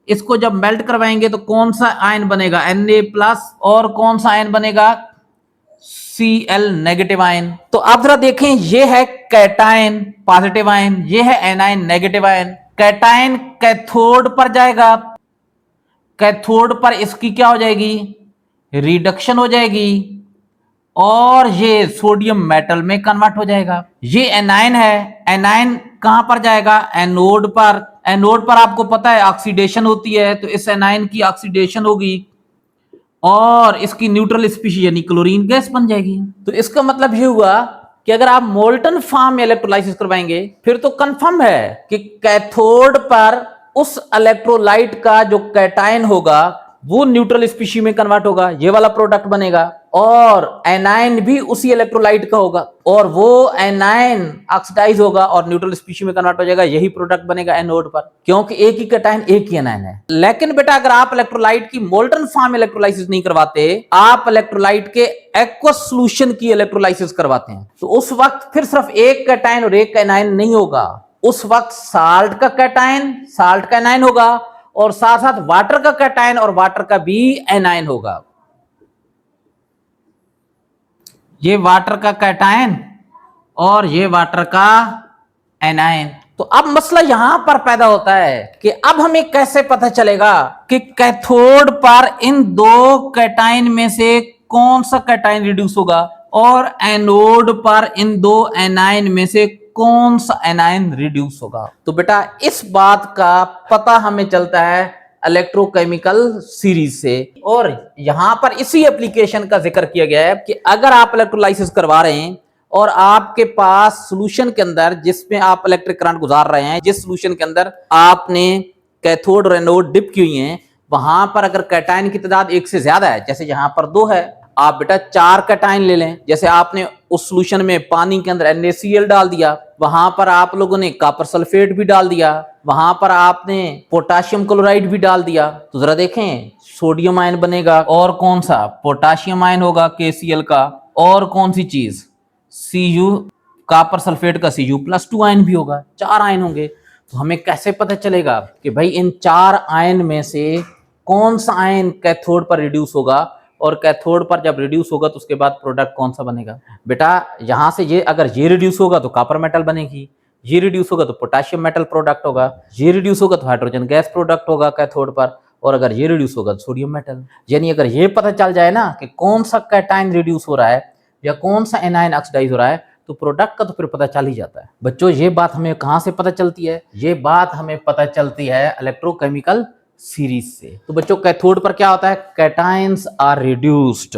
[SPEAKER 1] इसको जब मेल्ट करवाएंगे तो कौन सा आयन बनेगा? Na+, और कौन सा आयन बनेगा? Cl negative ion. तो आप जरा देखें, ये है कैटायन पॉजिटिव आयन, ये है anion negative ion. Cation cathode पर जाएगा, कैथोड पर इसकी क्या हो जाएगी? रिडक्शन हो जाएगी और ये सोडियम मेटल में कन्वर्ट हो जाएगा। ये एनायन है, एनायन कहां पर जाएगा? एनोड पर। एनोड पर आपको पता है ऑक्सीडेशन होती है, तो इस एनायन की ऑक्सीडेशन होगी और इसकी न्यूट्रल स्पीशीज यानी क्लोरीन गैस बन जाएगी। तो इसका मतलब ये हुआ कि अगर आप मोल्टन फॉर्म में इलेक्ट्रोलाइसिस करवाएंगे फिर तो कंफर्म है कि कैथोड पर उस इलेक्ट्रोलाइट का जो कैटायन होगा वो न्यूट्रल स्पीशी में कन्वर्ट होगा, ये वाला प्रोडक्ट बनेगा, और एनायन भी उसी इलेक्ट्रोलाइट का होगा और वो एनायन ऑक्सीडाइज होगा और न्यूट्रल स्पीशी में कन्वर्ट हो जाएगा, यही प्रोडक्ट बनेगा एनोड पर, क्योंकि एक ही कैटायन एक ही एनायन है। लेकिन बेटा अगर आप इलेक्ट्रोलाइट की मोल्टन फॉर्म इलेक्ट्रोलाइसिस नहीं करवाते, आप इलेक्ट्रोलाइट के एक्वस सॉल्यूशन की इलेक्ट्रोलाइसिस करवाते हैं, तो उस वक्त फिर सिर्फ एक कैटायन और एक एनायन नहीं होगा, उस वक्त साल्ट का कैटायन, साल्ट का एनायन होगा और साथ साथ वाटर का कैटायन और वाटर का भी एनायन होगा। ये वाटर का कैटायन और ये वाटर का एनायन। तो अब मसला यहां पर पैदा होता है कि अब हमें कैसे पता चलेगा कि कैथोड पर इन दो कैटायन में से कौन सा कैटायन रिड्यूस होगा और एनोड पर इन दो एनायन में से कौन सा एनायन रिड्यूस होगा। तो बेटा इस बात का पता हमें चलता है इलेक्ट्रोकेमिकल सीरीज से, और यहां पर इसी एप्लीकेशन का जिक्र किया गया है कि अगर आप इलेक्ट्रोलाइसिस करवा रहे हैं और आपके पास सॉल्यूशन के अंदर जिसमें आप इलेक्ट्रिक करंट गुजार रहे हैं, जिस सॉल्यूशन के अंदर आपने कैथोड और एनोड डिप की हुई हैं, वहां पर अगर कैटायन की तादाद एक से ज्यादा है, जैसे यहां पर 2 है, आप बेटा 4 कैटायन ले लें। जैसे आपने उस सॉल्यूशन में पानी के अंदर NaCl डाल दिया, वहां पर आप लोगों ने कॉपर सल्फेट भी डाल दिया, वहां पर आपने पोटाशियम क्लोराइड भी डाल दिया, तो जरा देखें सोडियम आयन बनेगा, और कौन सा? पोटाशियम आयन होगा KCl का, और कौन सी चीज? Cu, कॉपर सल्फेट का Cu+2 आयन भी होगा, 4 आयन होंगे। तो हमें कैसे पता चलेगा कि भाई इन 4 आयन में से कौन सा आयन कैथोड पर रिड्यूस होगा, और कैथोड पर जब रिड्यूस होगा तो उसके बाद प्रोडक्ट कौन सा बनेगा? बेटा यहां से ये अगर ये रिड्यूस होगा तो कॉपर मेटल बनेगी, ये रिड्यूस होगा तो पोटाशियम मेटल प्रोडक्ट होगा, ये रिड्यूस होगा तो हाइड्रोजन गैस प्रोडक्ट होगा कैथोड पर, और अगर ये रिड्यूस होगा तो सोडियम मेटल। यानी अगर ये पता चल जाए ना कि कौन सा कैटायन रिड्यूस हो रहा है या कौन सा एनायन ऑक्सीडाइज हो रहा है, तो प्रोडक्ट का तो फिर पता चल ही जाता है। बच्चों ये बात हमें कहां से पता चलती है? ये बात हमें पता चलती है इलेक्ट्रोकेमिकल सीरीज से। तो बच्चों कैथोड पर क्या होता है? Cations are reduced.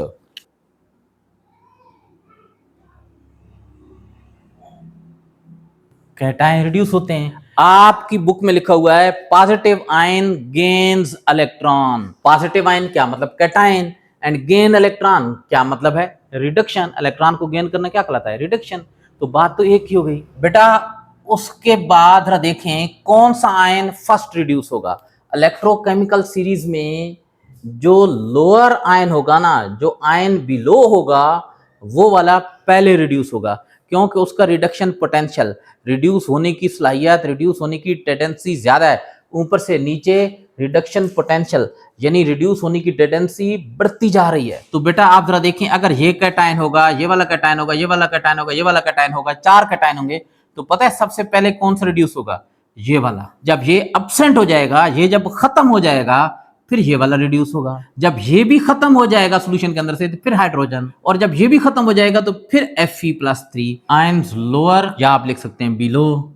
[SPEAKER 1] Cation reduce होते हैं। आपकी बुक में लिखा हुआ है positive ion gains electron. Positive ion क्या मतलब? कैटायन, एंड गेन इलेक्ट्रॉन क्या मतलब है? रिडक्शन। इलेक्ट्रॉन को गेन करना क्या कहलाता है? रिडक्शन। तो बात तो एक ही हो गई बेटा। उसके बाद देखें कौन सा आयन फर्स्ट रिड्यूस होगा। इलेक्ट्रोकेमिकल सीरीज में जो लोअर आयन होगा ना, जो आयन बिलो होगा, वो वाला पहले रिड्यूस होगा, क्योंकि उसका रिडक्शन पोटेंशियल, रिड्यूस होने की सलाहियत, रिड्यूस होने की टेंडेंसी ज्यादा है। ऊपर से नीचे रिडक्शन पोटेंशियल यानी रिड्यूस होने की टेंडेंसी बढ़ती जा रही है। तो बेटा आप जरा देखें, अगर ये कैटायन होगा, ये वाला कैटायन होगा, ये वाला कैटायन होगा, ये वाला कैटायन होगा, 4 कैटायन होंगे, तो पता है सबसे पहले कौन सा रिड्यूस होगा? ये वाला। जब ये एब्सेंट हो जाएगा, ये जब खत्म हो जाएगा, फिर ये वाला रिड्यूस होगा। जब ये भी खत्म हो जाएगा सॉल्यूशन के अंदर से, तो फिर हाइड्रोजन, और जब ये भी खत्म हो जाएगा तो फिर Fe+3 आयंस लोअर, या आप लिख सकते हैं बिलो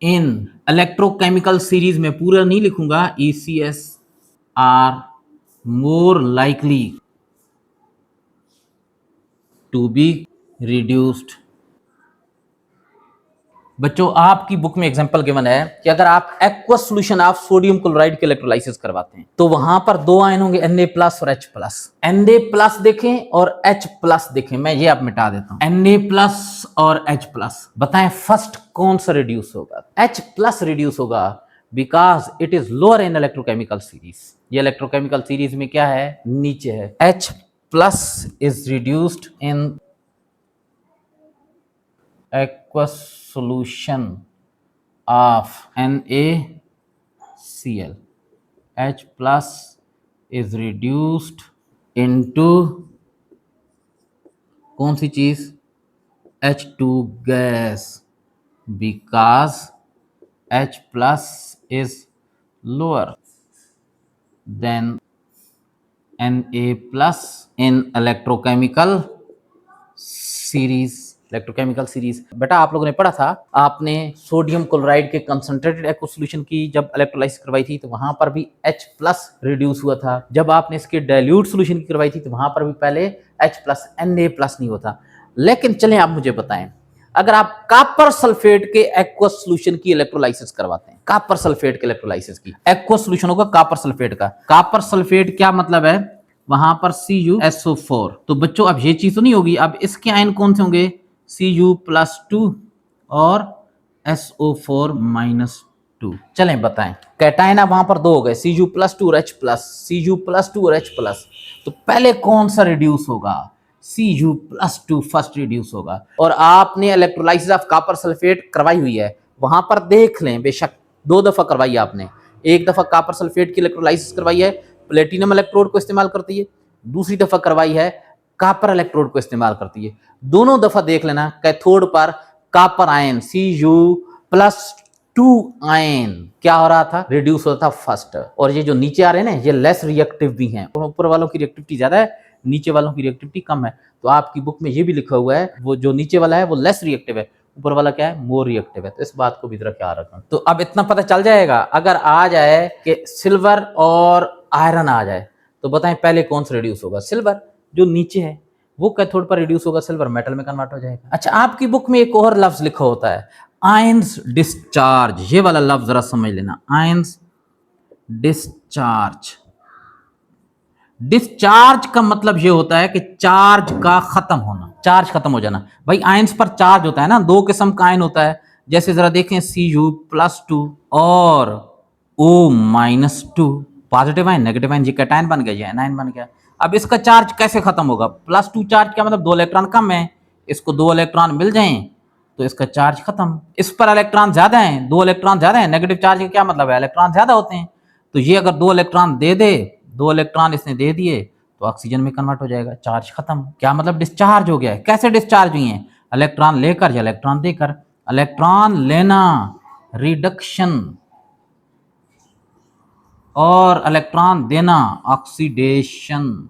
[SPEAKER 1] इन इलेक्ट्रोकेमिकल सीरीज में। पूरा नहीं लिखूंगा, ECS are more likely to be reduced। बच्चों आपकी बुक में एग्जांपल गिवन है कि अगर आप aqueous solution of sodium chloride के इलेक्ट्रोलाइसिस करवाते हैं तो वहां पर दो आयन होंगे Na+ और H+। Na+ देखें और H+ देखें, मैं ये आप मिटा देता हूं। Na+ और H+, बताएं फर्स्ट कौन सा रिड्यूस होगा? H+ रिड्यूस होगा because it is lower in electrochemical series. ये इलेक्ट्रोकेमिकल सीरीज में क्या है? नीचे है। H+ is reduced in aqueous solution of NaCl। H+ is reduced into कौन सी चीज? H2 gas, because H+ is lower than Na+ in electrochemical series. Electrochemical series बेटा आप लोगों ने पढ़ा था, आपने सोडियम क्लोराइड के कंसंट्रेटेड एक्वस सॉल्यूशन की जब इलेक्ट्रोलाइसिस करवाई थी तो वहां पर भी H+ रिड्यूस हुआ था। जब आपने इसके डाइल्यूट सॉल्यूशन की करवाई थी तो वहां पर भी पहले H+ Na+ नहीं हुआ था। लेकिन चलें आप मुझे बताएं, अगर आप कॉपर सल्फेट के एक्वस सॉल्यूशन की इलेक्ट्रोलाइसिस करवाते हैं, कॉपर सल्फेट के इलेक्ट्रोलाइसिस की, एक्वस सॉल्यूशन होगा कॉपर सल्फेट का। कॉपर सल्फेट क्या मतलब है? वहां पर CuSO4। तो बच्चों अब ये चीज तो नहीं होगी, अब इसके आयन कौन से होंगे? Cu+2 और SO4-2। चलें बताएं, कैटायन अब वहां पर दो हो गए, Cu+2 और H+, Cu+2 और H+। तो पहले कौन सा रिड्यूस होगा? Cu+2 फर्स्ट रिड्यूस होगा। और आपने इलेक्ट्रोलाइसिस ऑफ कॉपर सल्फेट करवाई हुई है, वहां पर देख लें, बेशक 2 दफा करवाई आपने। एक दफा कॉपर सल्फेट की इलेक्ट्रोलाइसिस करवाई है, प्लेटिनम इलेक्ट्रोड को इस्तेमाल करती है। दूसरी दफा करवाई है कॉपर इलेक्ट्रोड को इस्तेमाल करती है। दोनों दफा देख लेना, कैथोड पर कॉपर आयन Cu+2 आयन क्या हो रहा था? रिड्यूस होता था फर्स्ट। और ये जो नीचे आ रहे हैं ना, ये लेस रिएक्टिव भी हैं। ऊपर वालों की रिएक्टिविटी ज्यादा है, नीचे वालों की रिएक्टिविटी कम है। तो आपकी बुक में ये भी लिखा हुआ है, वो जो नीचे वाला है वो लेस रिएक्टिव है, ऊपर वाला क्या है? मोर रिएक्टिव है। तो इस बात को भी जरा ख्याल रखना। तो अब इतना पता चल जाएगा, अगर आ जाए कि सिल्वर और आयरन आ जाए तो बताएं पहले कौन सा रिड्यूस होगा? सिल्वर जो नीचे है वो कैथोड पर रिड्यूस होगा, सिल्वर मेटल में कन्वर्ट हो जाएगा। अच्छा आपकी बुक में एक और लफ्ज लिखा होता है आयंस डिस्चार्ज। ये वाला लफ्ज जरा समझ लेना, आयंस डिस्चार्ज। डिस्चार्ज का मतलब ये होता है कि चार्ज का खत्म होना, चार्ज खत्म हो जाना। भाई आयंस पर चार्ज होता है ना, दो किस्म का आयन होता है। जैसे जरा देखें Cu+2 और O-2, positive ion negative ion, जी कैटायन बन गया, एनायन बन गया। अब इसका चार्ज कैसे खत्म होगा? +2 चार्ज क्या मतलब? 2 इलेक्ट्रॉन कम है, इसको 2 इलेक्ट्रॉन मिल जाएं तो इसका चार्ज खत्म। इस पर इलेक्ट्रॉन ज्यादा है, 2 इलेक्ट्रॉन ज्यादा है, नेगेटिव चार्ज का क्या मतलब है? इलेक्ट्रॉन ज्यादा होते हैं। तो ये अगर 2 इलेक्ट्रॉन दे दे, 2 इलेक्ट्रॉन इसने दे दिए तो ऑक्सीजन में कन्वर्ट हो जाएगा, चार्ज खत्म। क्या मतलब? डिस्चार्ज हो गया है। कैसे डिस्चार्ज हुई है? इलेक्ट्रॉन लेकर या इलेक्ट्रॉन देकर। इलेक्ट्रॉन लेना रिडक्शन और इलेक्ट्रॉन देना ऑक्सीडेशन।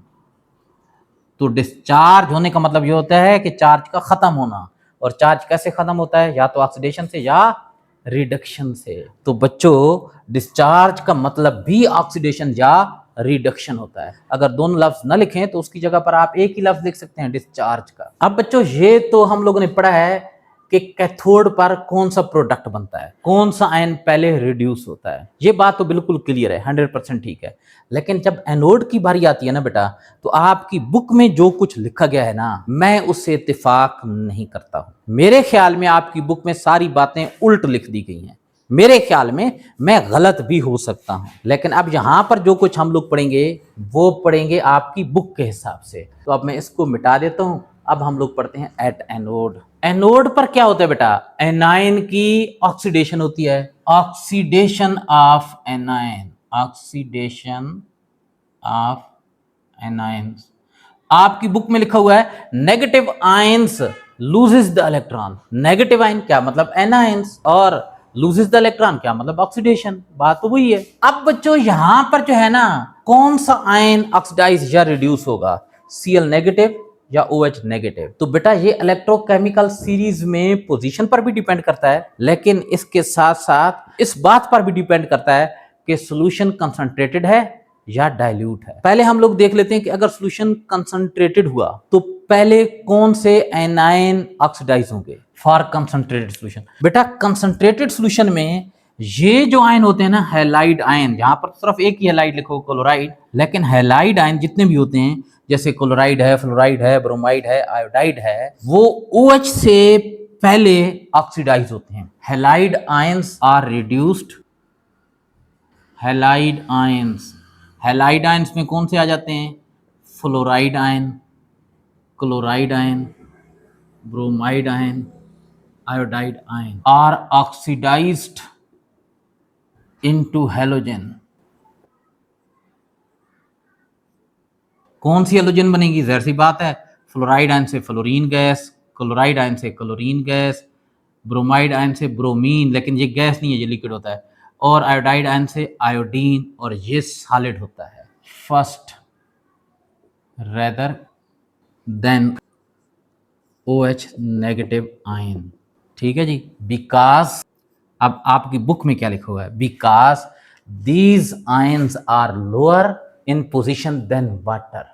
[SPEAKER 1] तो डिस्चार्ज होने का मतलब ये होता है कि चार्ज का खत्म होना। और चार्ज कैसे खत्म होता है? या तो ऑक्सीडेशन से या रिडक्शन से। तो बच्चों डिस्चार्ज का मतलब भी ऑक्सीडेशन या रिडक्शन होता है। अगर दोनों लफ्ज न लिखें तो उसकी जगह पर आप एक ही लफ्ज लिख सकते हैं, डिस्चार्ज का। अब बच्चों ये तो हम लोगों ने पढ़ा है कि कैथोड पर कौन सा प्रोडक्ट बनता है, कौन सा आयन पहले रिड्यूस होता है। ये बात तो बिल्कुल क्लियर है, 100% ठीक है। लेकिन जब एनोड की बारी आती है ना बेटा, तो आपकी बुक में जो कुछ लिखा गया है ना, मैं उससे इत्तेफाक नहीं करता हूं। मेरे ख्याल में आपकी बुक में सारी बातें उल्ट लिख दी गई हैं। मेरे ख्याल में, मैं गलत भी हो सकता हूं, लेकिन अब यहां पर जो कुछ हम लोग पढ़ेंगे वो पढ़ेंगे आपकी बुक के हिसाब से। तो अब मैं इसको मिटा देता हूं। अब हम लोग पढ़ते हैं एट एनोड। एनोड पर क्या होता है बेटा? एनायन की ऑक्सीडेशन होती है, oxidation of anion, oxidation of anions. आपकी बुक में लिखा हुआ है negative ions loses the electron. Negative ion क्या मतलब? एनायंस। और लूजेस द इलेक्ट्रॉन क्या मतलब? ऑक्सीडेशन। बात तो वही है। अब बच्चों यहां पर जो है ना, कौन सा आयन ऑक्सीडाइज या रिड्यूस होगा? Cl नेगेटिव या OH नेगेटिव। तो बेटा ये इलेक्ट्रोकेमिकल सीरीज में पोजीशन पर भी डिपेंड करता है, लेकिन इसके साथ साथ इस बात पर भी डिपेंड करता है कि सॉल्यूशन कंसंट्रेटेड है या डाइल्यूट है। पहले हम लोग देख लेते हैं कि अगर सॉल्यूशन कंसंट्रेटेड हुआ तो पहले कौन से एनायन ऑक्सीडाइज होंगे फॉर कंसंट्रेटेड सॉल्यूशन। बेटा कंसंट्रेटेड सॉल्यूशन में ये जो आयन होते हैं ना, हैलाइड आयन, यहां पर सिर्फ एक ही हैलाइड लिखो क्लोराइड, लेकिन हैलाइड आयन जितने भी होते हैं जैसे क्लोराइड है, फ्लोराइड है, ब्रोमाइड है, आयोडाइड है, वो OH से पहले ऑक्सीडाइज होते हैं। Halide ions are reduced, halide ions, halide ions में कौन से आ जाते हैं? Fluoride ion, chloride ion, bromide ion, iodide ion are oxidised into halogen. कौन सी हैलोजन बनेगी? जाहिर सी बात है, फ्लोराइड आयन से फ्लोरीन गैस, क्लोराइड आयन से क्लोरीन गैस, ब्रोमाइड आयन से ब्रोमीन, लेकिन ये गैस नहीं है, ये लिक्विड होता है, और आयोडाइड आयन से आयोडीन, और ये सॉलिड होता है। First rather than OH negative ion. ठीक है जी, बिकॉज अब आपकी बुक में क्या लिखा हुआ है? Because these ions are lower in position than water.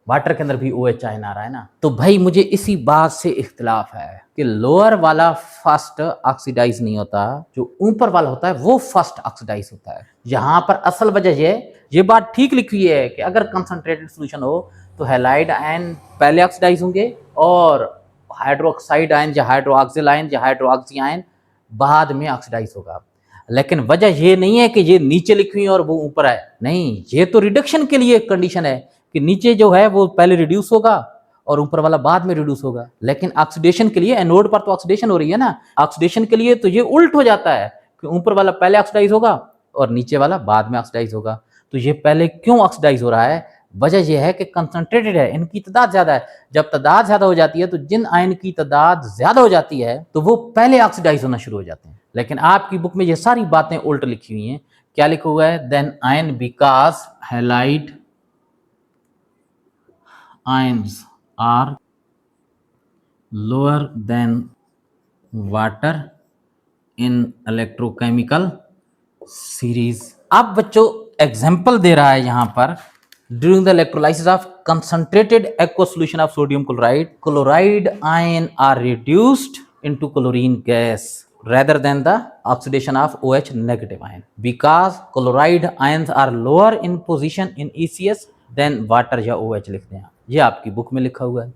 [SPEAKER 1] Water के अंदर भी OH आयन आ रहा है ना, तो भाई मुझे इसी बात से इख्तिलाफ है कि लोअर वाला फर्स्ट ऑक्सीडाइज नहीं होता, जो ऊपर वाला होता है वो फर्स्ट ऑक्सीडाइज होता है। यहां पर असल वजह ये बात ठीक लिखी हुई है कि अगर कंसंट्रेटेड सॉल्यूशन हो तो हैलाइड आयन पहले ऑक्सीडाइज होंगे और हाइड्रोक्साइड आयन या हाइड्रोक्सिल आयन या हाइड्रोक्सी आयन बाद में ऑक्सीडाइज होगा। लेकिन वजह ये नहीं है कि ये नीचे लिखी हुई और वो ऊपर है, नहीं, ये तो रिडक्शन के लिए कंडीशन है कि नीचे जो है वो पहले रिड्यूस होगा और ऊपर वाला बाद में रिड्यूस होगा। लेकिन ऑक्सीडेशन के लिए एनोड पर तो ऑक्सीडेशन हो रही है ना, ऑक्सीडेशन के लिए तो ये उल्ट हो जाता है कि ऊपर वाला पहले ऑक्सीडाइज होगा और नीचे वाला बाद में ऑक्सीडाइज होगा। तो ये पहले क्यों ऑक्सीडाइज हो रहा है? वजह यह है कि कंसंट्रेटेड है, इनकी तादाद ज्यादा है। जब तादाद ज्यादा हो जाती है तो जिन आयन की तादाद ज्यादा हो जाती है तो वो पहले ऑक्सीडाइज होना शुरू हो जाते हैं। लेकिन आपकी बुक में ये सारी बातें उल्ट लिखी हुई हैं। क्या लिखा हुआ है? Then ion because halide ions are lower than water in electrochemical series. अब बच्चों एग्जाम्पल दे रहा है यहां पर, during the electrolysis of concentrated aqueous solution of sodium chloride, chloride ion are reduced into chlorine gas rather than the oxidation of OH negative ion, because chloride ions are lower in position in ECS than water या OH लिखते हैं। ये आपकी book में लिखा हुआ है।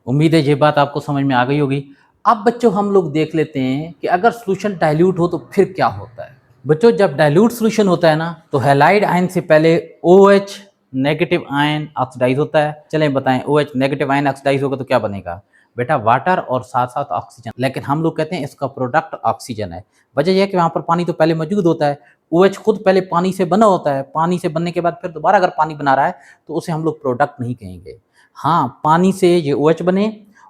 [SPEAKER 1] उम्मीद है ये बात आपको समझ में आ गई होगी। अब बच्चों हम लोग देख लेते हैं कि अगर सॉल्यूशन डाइल्यूट हो तो फिर क्या होता है। बच्चों जब डाइल्यूट सॉल्यूशन होता है ना तो हैलाइड आयन से पहले OH नेगेटिव आयन ऑक्सीडाइज होता है। चलें बताएं, OH नेगेटिव आयन ऑक्सीडाइज होगा तो क्या बनेगा? बेटा वाटर और साथ साथ ऑक्सीजन। लेकिन हम लोग कहते हैं इसका प्रोडक्ट ऑक्सीजन है। वजह यह है कि वहां पर पानी तो पहले मौजूद होता है, OH खुद पहले पानी से बना होता है, पानी से बनने के बाद फिर दोबारा अगर पानी बना रहा है तो उसे हम लोग प्रोडक्ट नहीं कहेंगे। हाँ, पानी से ये OH बने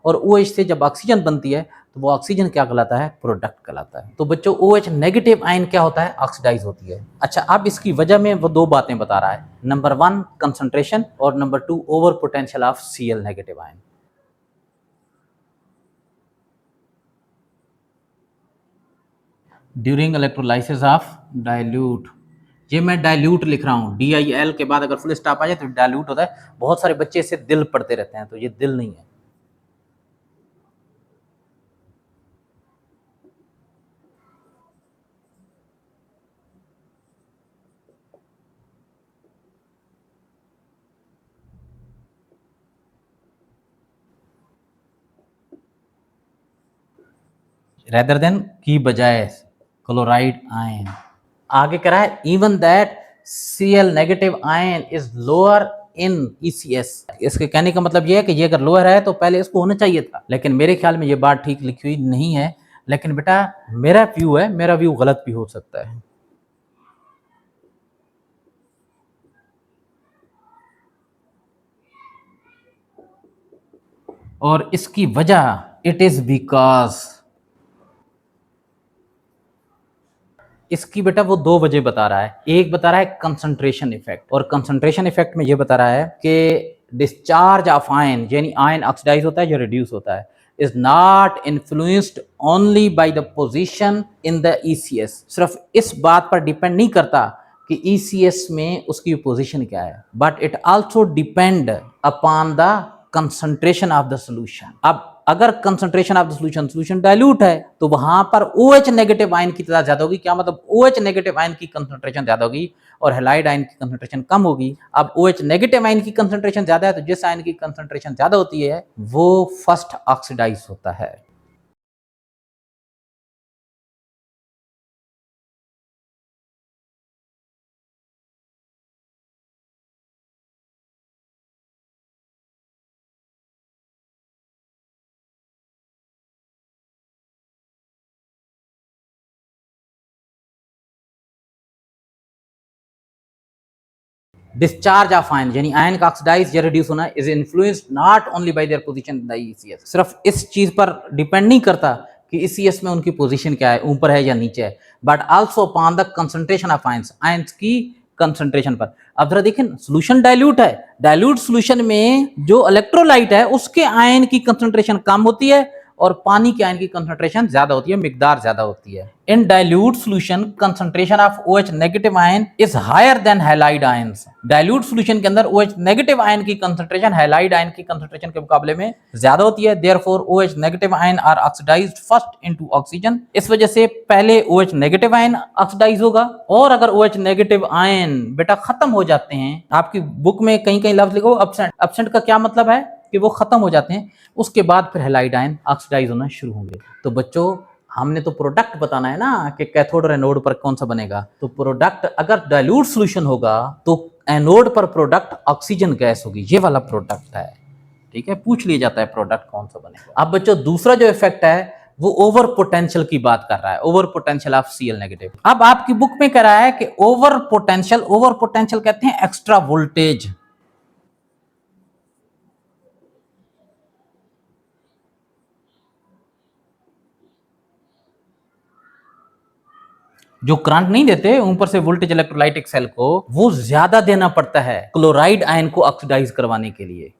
[SPEAKER 1] और OH से जब ऑक्सीजन बनती है तो वो ऑक्सीजन क्या कहलाता है? प्रोडक्ट कहलाता है। तो बच्चों OH नेगेटिव आयन क्या होता है? ऑक्सीडाइज होती है। अच्छा, अब इसकी वजह में वो दो बातें बता रहा है, नंबर 1 कंसंट्रेशन और number 2 over potential of Cl negative ion. During electrolysis of dilute, ये मैं डाइल्यूट लिख रहा हूँ, DIL के बाद अगर फुल स्टॉप आ जाए तो डाइल्यूट होता है। बहुत सारे बच्चे इसे दिल पढ़ते रहते हैं, तो ये दिल नहीं है। रेदर देन की बजाय क्लोराइड आयन। आगे कह रहा है even that Cl negative ion is lower in ECS। इसके कहने का मतलब ये है कि ये अगर लोअर है तो पहले इसको होना चाहिए था, लेकिन मेरे ख्याल में ये बात ठीक लिखी हुई नहीं है। लेकिन बेटा मेरा व्यू है, मेरा व्यू गलत भी हो सकता है। और इसकी वजह इट इज बिकॉज, इसकी बेटा वो दो वजह बता रहा है। एक बता रहा है कंसंट्रेशन इफेक्ट, और कंसंट्रेशन इफेक्ट में ये बता रहा है कि डिस्चार्ज ऑफ आयन, यानी आयन ऑक्सीडाइज होता है या रिड्यूस होता है, is not influenced only by the position in the ECS. सिर्फ इस बात पर डिपेंड नहीं करता कि ईसीएस में उसकी पोजीशन क्या है, but it also depend upon the concentration of the solution. अब अगर concentration of the solution dilute है तो वहां पर OH नेगेटिव आयन की तादाद ज्यादा होगी। क्या मतलब? OH नेगेटिव आयन की कंसंट्रेशन ज्यादा होगी और हैलाइड आयन की कंसंट्रेशन कम होगी। अब OH नेगेटिव आयन की कंसंट्रेशन ज्यादा है तो जिस आयन की कंसंट्रेशन ज्यादा होती है वो फर्स्ट ऑक्सीडाइज होता है। डिस्चार्ज ऑफ आयन, यानी आयन का ऑक्सीडाइज या रिड्यूस होना, is influenced not only by their position in the ECS. सिर्फ इस चीज पर डिपेंड नहीं करता कि ईसीएस में उनकी पोजीशन क्या है, ऊपर है या नीचे है, but also upon the concentration of ions, ions की कंसंट्रेशन पर। अब जरा देखें, सोल्यूशन डाइल्यूट है, डाइल्यूट सोल्यूशन में जो इलेक्ट्रोलाइट है उसके आयन की कंसंट्रेशन कम होती है और पानी के आयन की कंसंट्रेशन ज्यादा होती है, मिकदार ज्यादा होती है। In dilute solution concentration of OH negative ion is higher than halide ions. Dilute solution के अंदर OH नेगेटिव आयन की कंसंट्रेशन हैलाइड आयन की कंसंट्रेशन के मुकाबले में ज्यादा होती है। Therefore OH negative ion are oxidised first into oxygen. इस वजह से पहले OH नेगेटिव आयन ऑक्सीडाइज होगा, और अगर OH नेगेटिव आयन बेटा खत्म हो जाते हैं, आपकी बुक में कहीं कहीं लफ्ज लिखो एब्सेंट। एब्सेंट का क्या मतलब है कि वो खत्म हो जाते हैं, उसके बाद फिर हैलाइड आयन ऑक्सीडाइज होना शुरू होंगे। तो बच्चों, हमने तो प्रोडक्ट बताना है ना कि कैथोड और एनोड पर कौन सा बनेगा। तो प्रोडक्ट अगर डाइल्यूट सॉल्यूशन होगा तो एनोड पर प्रोडक्ट ऑक्सीजन गैस होगी, ये वाला प्रोडक्ट है। ठीक है, पूछ लिया जाता है प्रोडक्ट कौन सा बनेगा। अब बच्चों, दूसरा जो इफेक्ट है वो ओवर पोटेंशियल की बात कर रहा है, over potential of Cl negative. अब आपकी बुक में कह रहा है कि ओवर पोटेंशियल कहते हैं एक्स्ट्रा वोल्टेज। जो करंट नहीं देते ऊपर से वोल्टेज इलेक्ट्रोलाइटिक सेल को, वो ज्यादा देना पड़ता है क्लोराइड आयन को ऑक्सीडाइज करवाने के लिए।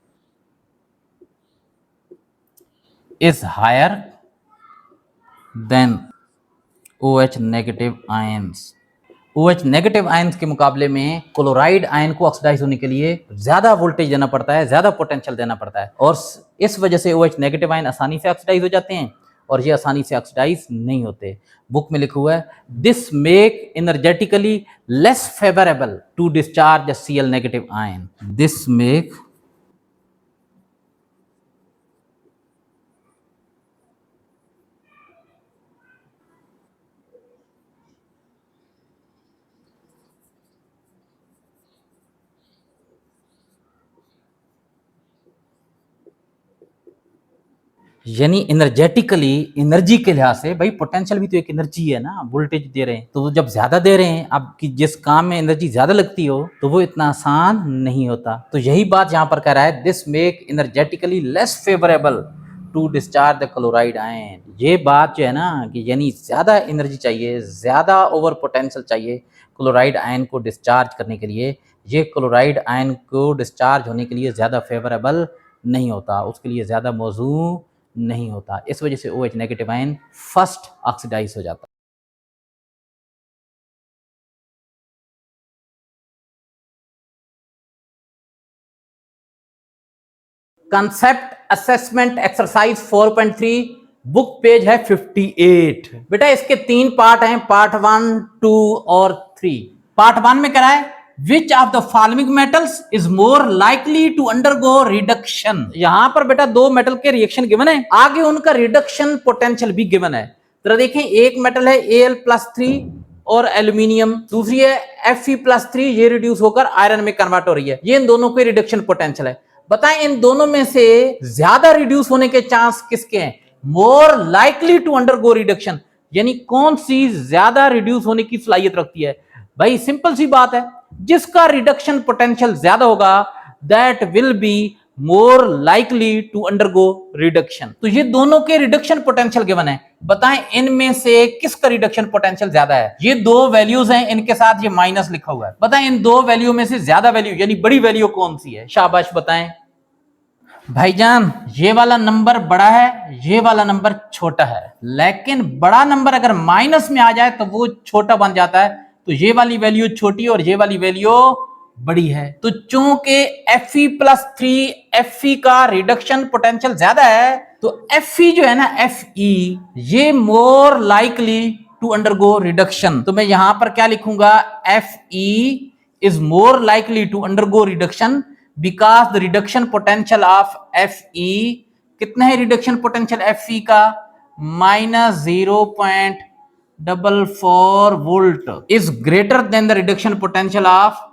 [SPEAKER 1] Is higher than OH negative ions. OH negative ions के मुकाबले में क्लोराइड आयन को ऑक्सीडाइज होने के लिए ज्यादा वोल्टेज देना पड़ता है, ज्यादा पोटेंशियल देना पड़ता है, और इस वजह से OH नेगेटिव आयन आसानी से ऑक्सीडाइज हो जाते हैं और ये आसानी से ऑक्सीडाइज नहीं होते। बुक में लिखा हुआ है this make energetically less favourable to discharge the Cl negative ion. This make यानी एनर्जेटिकली, एनर्जी के लिहाज से, भाई पोटेंशियल भी तो एक एनर्जी है ना, वोल्टेज दे रहे हैं तो जब ज्यादा दे रहे हैं, आपकी जिस काम में एनर्जी ज्यादा लगती हो तो वो इतना आसान नहीं होता। तो यही बात यहाँ पर कह रहा है, this make energetically less favourable to discharge the chloride ion. ये बात जो है ना कि यानी ज्यादा एनर्जी चाहिए, ज्यादा ओवर पोटेंशियल चाहिए क्लोराइड आयन को डिस्चार्ज करने के लिए। ये क्लोराइड आयन को डिस्चार्ज होने के लिए ज्यादा फेवरेबल नहीं होता, उसके लिए ज्यादा मौजू नहीं होता। इस वजह से OH negative ion first oxidise हो जाता है। Concept assessment exercise 4.3 book page है 58। बेटा इसके 3 पार्ट हैं, पार्ट 1, 2 और 3। पार्ट 1 में कह रहा है which of the following metals is more likely to undergo reduction. यहां पर बेटा 2 मेटल के रिएक्शन गिवन है, आगे उनका रिडक्शन पोटेंशियल भी गिवन है। तो देखें, एक मेटल है Al+3 और एल्यूमिनियम, दूसरी है Fe+3, ये रिड्यूस होकर आयरन में कन्वर्ट हो रही है। ये इन दोनों के रिडक्शन पोटेंशियल है। बताएं इन दोनों में से ज्यादा रिड्यूस होने के चांस किसके हैं? More likely to undergo reduction, यानी कौन सी ज्यादा रिड्यूस होने की सलाहियत रखती है? भाई सिंपल सी बात है, जिसका रिडक्शन पोटेंशियल ज्यादा होगा that will be more likely to undergo reduction. तो ये दोनों के रिडक्शन पोटेंशियल गिवन है, बताएं इनमें से किसका रिडक्शन पोटेंशियल ज्यादा है। ये दो वैल्यूज हैं, इनके साथ ये माइनस लिखा हुआ है, बताएं इन दो वैल्यू में से ज्यादा वैल्यू यानी बड़ी वैल्यू कौन सी है, शाबाश बताएं। भाईजान ये वाला नंबर बड़ा है, ये वाला नंबर छोटा है, लेकिन बड़ा नंबर अगर माइनस में आ जाए तो वो छोटा बन जाता है, तो ये वाली वैल्यू छोटी और ये वाली वैल्यू बड़ी है। तो चूंकि Fe+3 Fe का रिडक्शन पोटेंशियल ज्यादा है, तो Fe जो है ना Fe ये more likely to undergo reduction. तो मैं यहां पर क्या लिखूंगा, Fe is more likely to undergo reduction because the reduction potential of Fe कितना है, रिडक्शन पोटेंशियल Fe का -0.44 volt is greater than the reduction potential of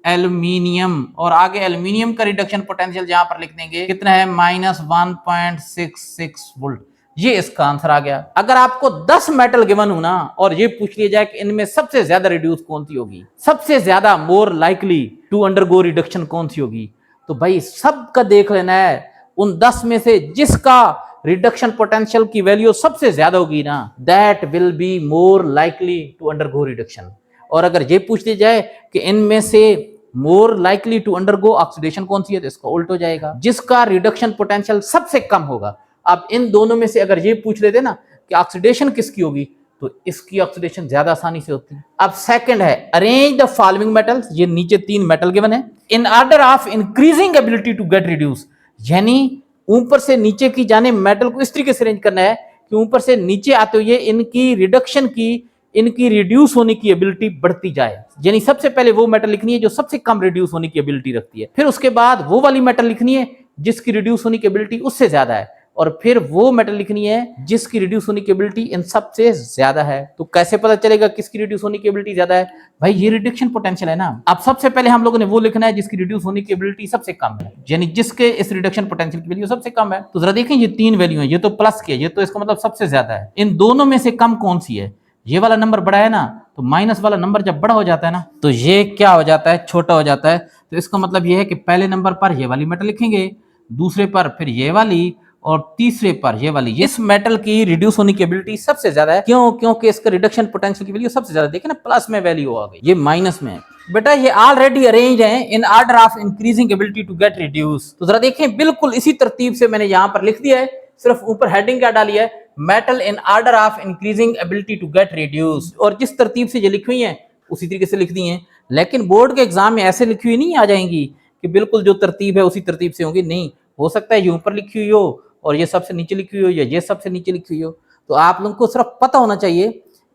[SPEAKER 1] aluminium. और आगे एल्यूमिनियम का रिडक्शन पोटेंशियल जहां पर लिख देंगे कितना है, -1.66 वोल्ट। ये इसका आंसर आ गया। अगर आपको 10 मेटल गिवन हो ना और ये पूछ लिया जाए कि इनमें सबसे ज्यादा रिड्यूस कौन सी होगी, सबसे ज्यादा more likely to undergo reduction कौन सी होगी, तो भाई सबका देख लेना है, उन 10 में से जिसका रिडक्शन पोटेंशियल की वैल्यू सबसे ज्यादा होगी ना, that will be more likely to undergo reduction. और अगर ये पूछ लिया जाए कि इनमें से more likely to undergo oxidation कौन सी है, तो इसका उल्ट हो जाएगा, जिसका रिडक्शन पोटेंशियल सबसे कम होगा। अब इन दोनों में से अगर ये पूछ लेते ना कि ऑक्सीडेशन किसकी होगी, तो इसकी ऑक्सीडेशन ज्यादा आसानी से होती है। अब सेकंड है, अरेंज द फॉलोइंग मेटल्स, ये नीचे 3 मेटल गिवन है, in order of increasing ability to get reduce, यानी ऊपर से नीचे की जाने मेटल को इस तरीके से अरेंज करना है कि ऊपर से नीचे आते हुए इनकी रिडक्शन की, इनकी रिड्यूस होने की एबिलिटी बढ़ती जाए। यानी सबसे पहले वो मेटल लिखनी है जो सबसे कम रिड्यूस होने की एबिलिटी रखती है, फिर उसके बाद वो वाली मेटल लिखनी है जिसकी रिड्यूस होने की एबिलिटी उससे ज्यादा है, और फिर वो मेटल लिखनी है जिसकी रिड्यूस होने की एबिलिटी इन सबसे ज्यादा है। तो कैसे पता चलेगा किसकी रिड्यूस होने की एबिलिटी ज्यादा है, भाई ये रिडक्शन पोटेंशियल है ना। अब सबसे पहले हम लोगों ने वो लिखना है जिसकी रिड्यूस होने की एबिलिटी सबसे कम है, यानी जिसके इस रिडक्शन पोटेंशियल की वैल्यू सबसे कम है। तो जरा देखें ये 3 वैल्यू है, ये तो प्लस की है, ये तो इसका मतलब सबसे ज्यादा है। इन दोनों में से कम कौन सी है, ये वाला नंबर बड़ा है ना, तो माइनस वाला नंबर जब बड़ा हो जाता है ना, तो ये क्या हो जाता है, छोटा हो जाता है। तो इसका मतलब ये है कि पहले नंबर पर ये वाली मेटल लिखेंगे, दूसरे पर फिर ये वाली, और तीसरे पर ये वाली। इस मेटल की रिड्यूस होने की एबिलिटी सबसे ज्यादा है, क्यों, क्योंकि इसका रिडक्शन पोटेंशियल की वैल्यू सबसे ज्यादा। देखिए ना, प्लस में वैल्यू आ गई, ये माइनस में है। बेटा ये ऑलरेडी अरेंज है in order of increasing ability to get reduce. तो जरा देखें, बिल्कुल इसी तरतीब से मैंने यहां पर लिख दिया है, सिर्फ ऊपर हेडिंग क्या डाली है, metal in order of increasing ability to get reduce. और जिस तरतीब से ये लिखी हुई है उसी तरीके से लिख दी है, लेकिन बोर्ड के एग्जाम में ऐसे लिखी हुई नहीं आ जाएंगी कि बिल्कुल जो तरतीब है उसी तरतीब से होंगी, नहीं, हो सकता है ये ऊपर लिखी हुई हो और ये सबसे नीचे लिखी हुई हो, या ये सबसे नीचे लिखी हुई हो। तो आप लोगों को सिर्फ पता होना चाहिए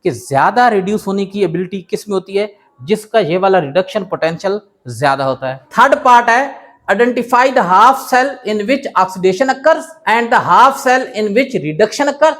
[SPEAKER 1] कि ज्यादा रिड्यूस होने की एबिलिटी किस में होती है, जिसका ये वाला रिडक्शन पोटेंशियल ज्यादा होता है। थर्ड पार्ट है, identify the half cell in which oxidation occurs and the half cell in which reduction occur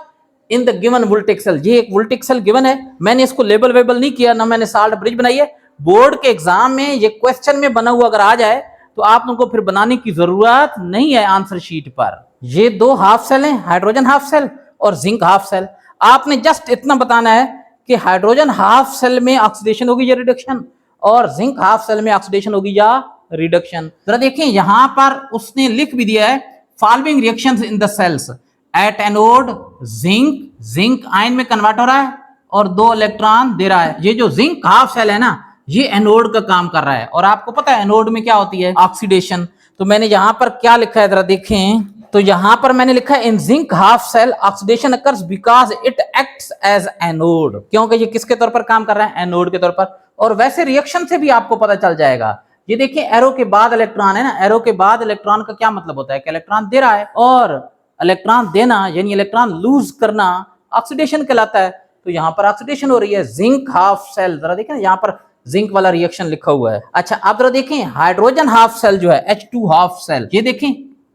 [SPEAKER 1] in the given voltage cell. ये एक वोल्टेज सेल गिवन है, मैंने इसको लेबल वेबल नहीं किया, ना मैंने साल्ट ब्रिज बनाई है। बोर्ड के एग्जाम में ये क्वेश्चन में बना हुआ अगर आ जाए तो आप लोगों को फिर बनाने की जरूरत नहीं है आंसर शीट पर। ये 2 हाफ सेल हैं, हाइड्रोजन हाफ सेल और जिंक हाफ सेल। आपने जस्ट इतना बताना है कि हाइड्रोजन हाफ सेल में ऑक्सीडेशन होगी या रिडक्शन, और जिंक हाफ सेल में ऑक्सीडेशन होगी या रिडक्शन। जरा देखें, यहां पर उसने लिख भी दिया है, following reactions in the cells at anode zinc ion में कन्वर्ट हो रहा है और 2 इलेक्ट्रॉन दे रहा है। ये जो जिंक हाफ सेल है ना, ये एनोड का काम कर रहा है, और आपको पता है एनोड में क्या होती है, ऑक्सीडेशन। तो मैंने यहां पर क्या लिखा है, जरा देखें, तो यहां पर मैंने लिखा है in zinc half cell oxidation occurs because it acts as anode, क्योंकि ये किसके तौर पर काम कर रहा है, एनोड के तौर पर। और वैसे रिएक्शन से भी आपको पता चल जाएगा। ये देखिए, एरो के बाद इलेक्ट्रॉन है ना, एरो के बाद इलेक्ट्रॉन का क्या मतलब होता है कि इलेक्ट्रॉन दे रहा है, और इलेक्ट्रॉन देना यानी इलेक्ट्रॉन लूज करना ऑक्सीडेशन कहलाता है। तो यहाँ पर ऑक्सीडेशन हो रही है, जिंक हाफ सेल। जरा देखें, यहाँ पर जिंक वाला रिएक्शन लिखा हुआ है। अच्छा, आप जरा देखें, हाइड्रोजन हाफ सेल जो है H2 हाफ सेल, ये देखें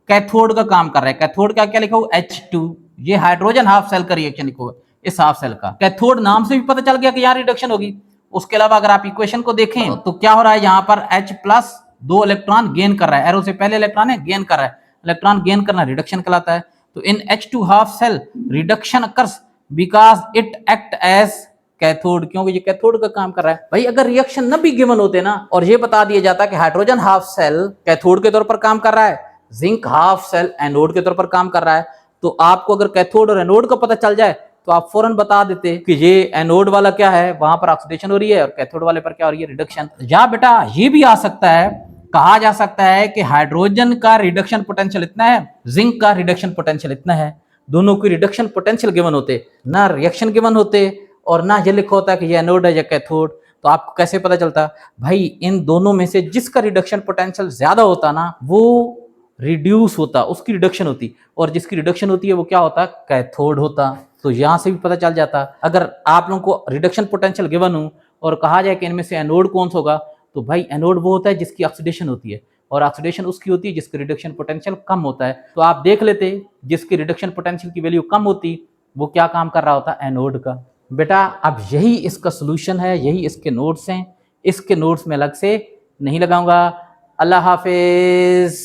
[SPEAKER 1] कैथोड का काम कर रहा है। कैथोड का क्या लिखा हुआ, H2। ये हाइड्रोजन हाफ सेल का रिएक्शन लिखा हुआ है, इस हाफ सेल का। कैथोड नाम से भी पता चल गया कि यहाँ रिडक्शन होगी। उसके अलावा अगर आप इक्वेशन को देखें तो क्या हो रहा है, यहाँ पर H+ 2 इलेक्ट्रॉन गेन कर रहा है, एरो से पहले इलेक्ट्रॉन है, गेन कर रहा है। इलेक्ट्रॉन गेन करना रिडक्शन कहलाता है। तो in H2 half cell reduction occurs because it act as cathode, क्योंकि ये कैथोड का काम कर रहा है। भाई अगर रिएक्शन न भी गिवन होते ना, और ये बता दिया जाता कि हाइड्रोजन हाफ सेल कैथोड के तौर पर काम कर रहा है, जिंक हाफ सेल एनोड के तौर पर काम कर रहा है। तो आपको अगर कैथोड और एनोड का पता चल जाए तो आप फौरन बता देते कि ये एनोड वाला क्या है, वहां पर ऑक्सीडेशन हो रही है, और कैथोड वाले पर क्या हो रही है, रिडक्शन। या बेटा ये भी आ सकता है, कहा जा सकता है कि हाइड्रोजन का रिडक्शन पोटेंशियल इतना है, जिंक का रिडक्शन पोटेंशियल इतना है, दोनों की रिडक्शन पोटेंशियल गिवन होते, ना रिएक्शन गिवन होते और ना ये लिखा होता कि ये एनोड है या कैथोड। तो आपको कैसे पता चलता भाई, इन दोनों में से जिसका रिडक्शन पोटेंशियल ज्यादा होता ना वो रिड्यूस होता, उसकी रिडक्शन होती, और जिसकी रिडक्शन होती है वो क्या होता, कैथोड होता। तो यहां से भी पता चल जाता। अगर आप लोगों को रिडक्शन पोटेंशियल गिवन हो और कहा जाए कि इनमें से एनोड कौन सा होगा, तो भाई एनोड वो होता है जिसकी ऑक्सीडेशन होती है, और ऑक्सीडेशन उसकी होती है जिसकी रिडक्शन पोटेंशियल कम होता है। तो आप देख लेते जिसकी रिडक्शन पोटेंशियल की वैल्यू कम होती वो क्या काम कर रहा होता, एनोड का। बेटा अब यही इसका सोल्यूशन है, यही इसके नोट्स हैं, इसके नोट्स में अलग से नहीं लगाऊंगा। अल्लाह हाफिज।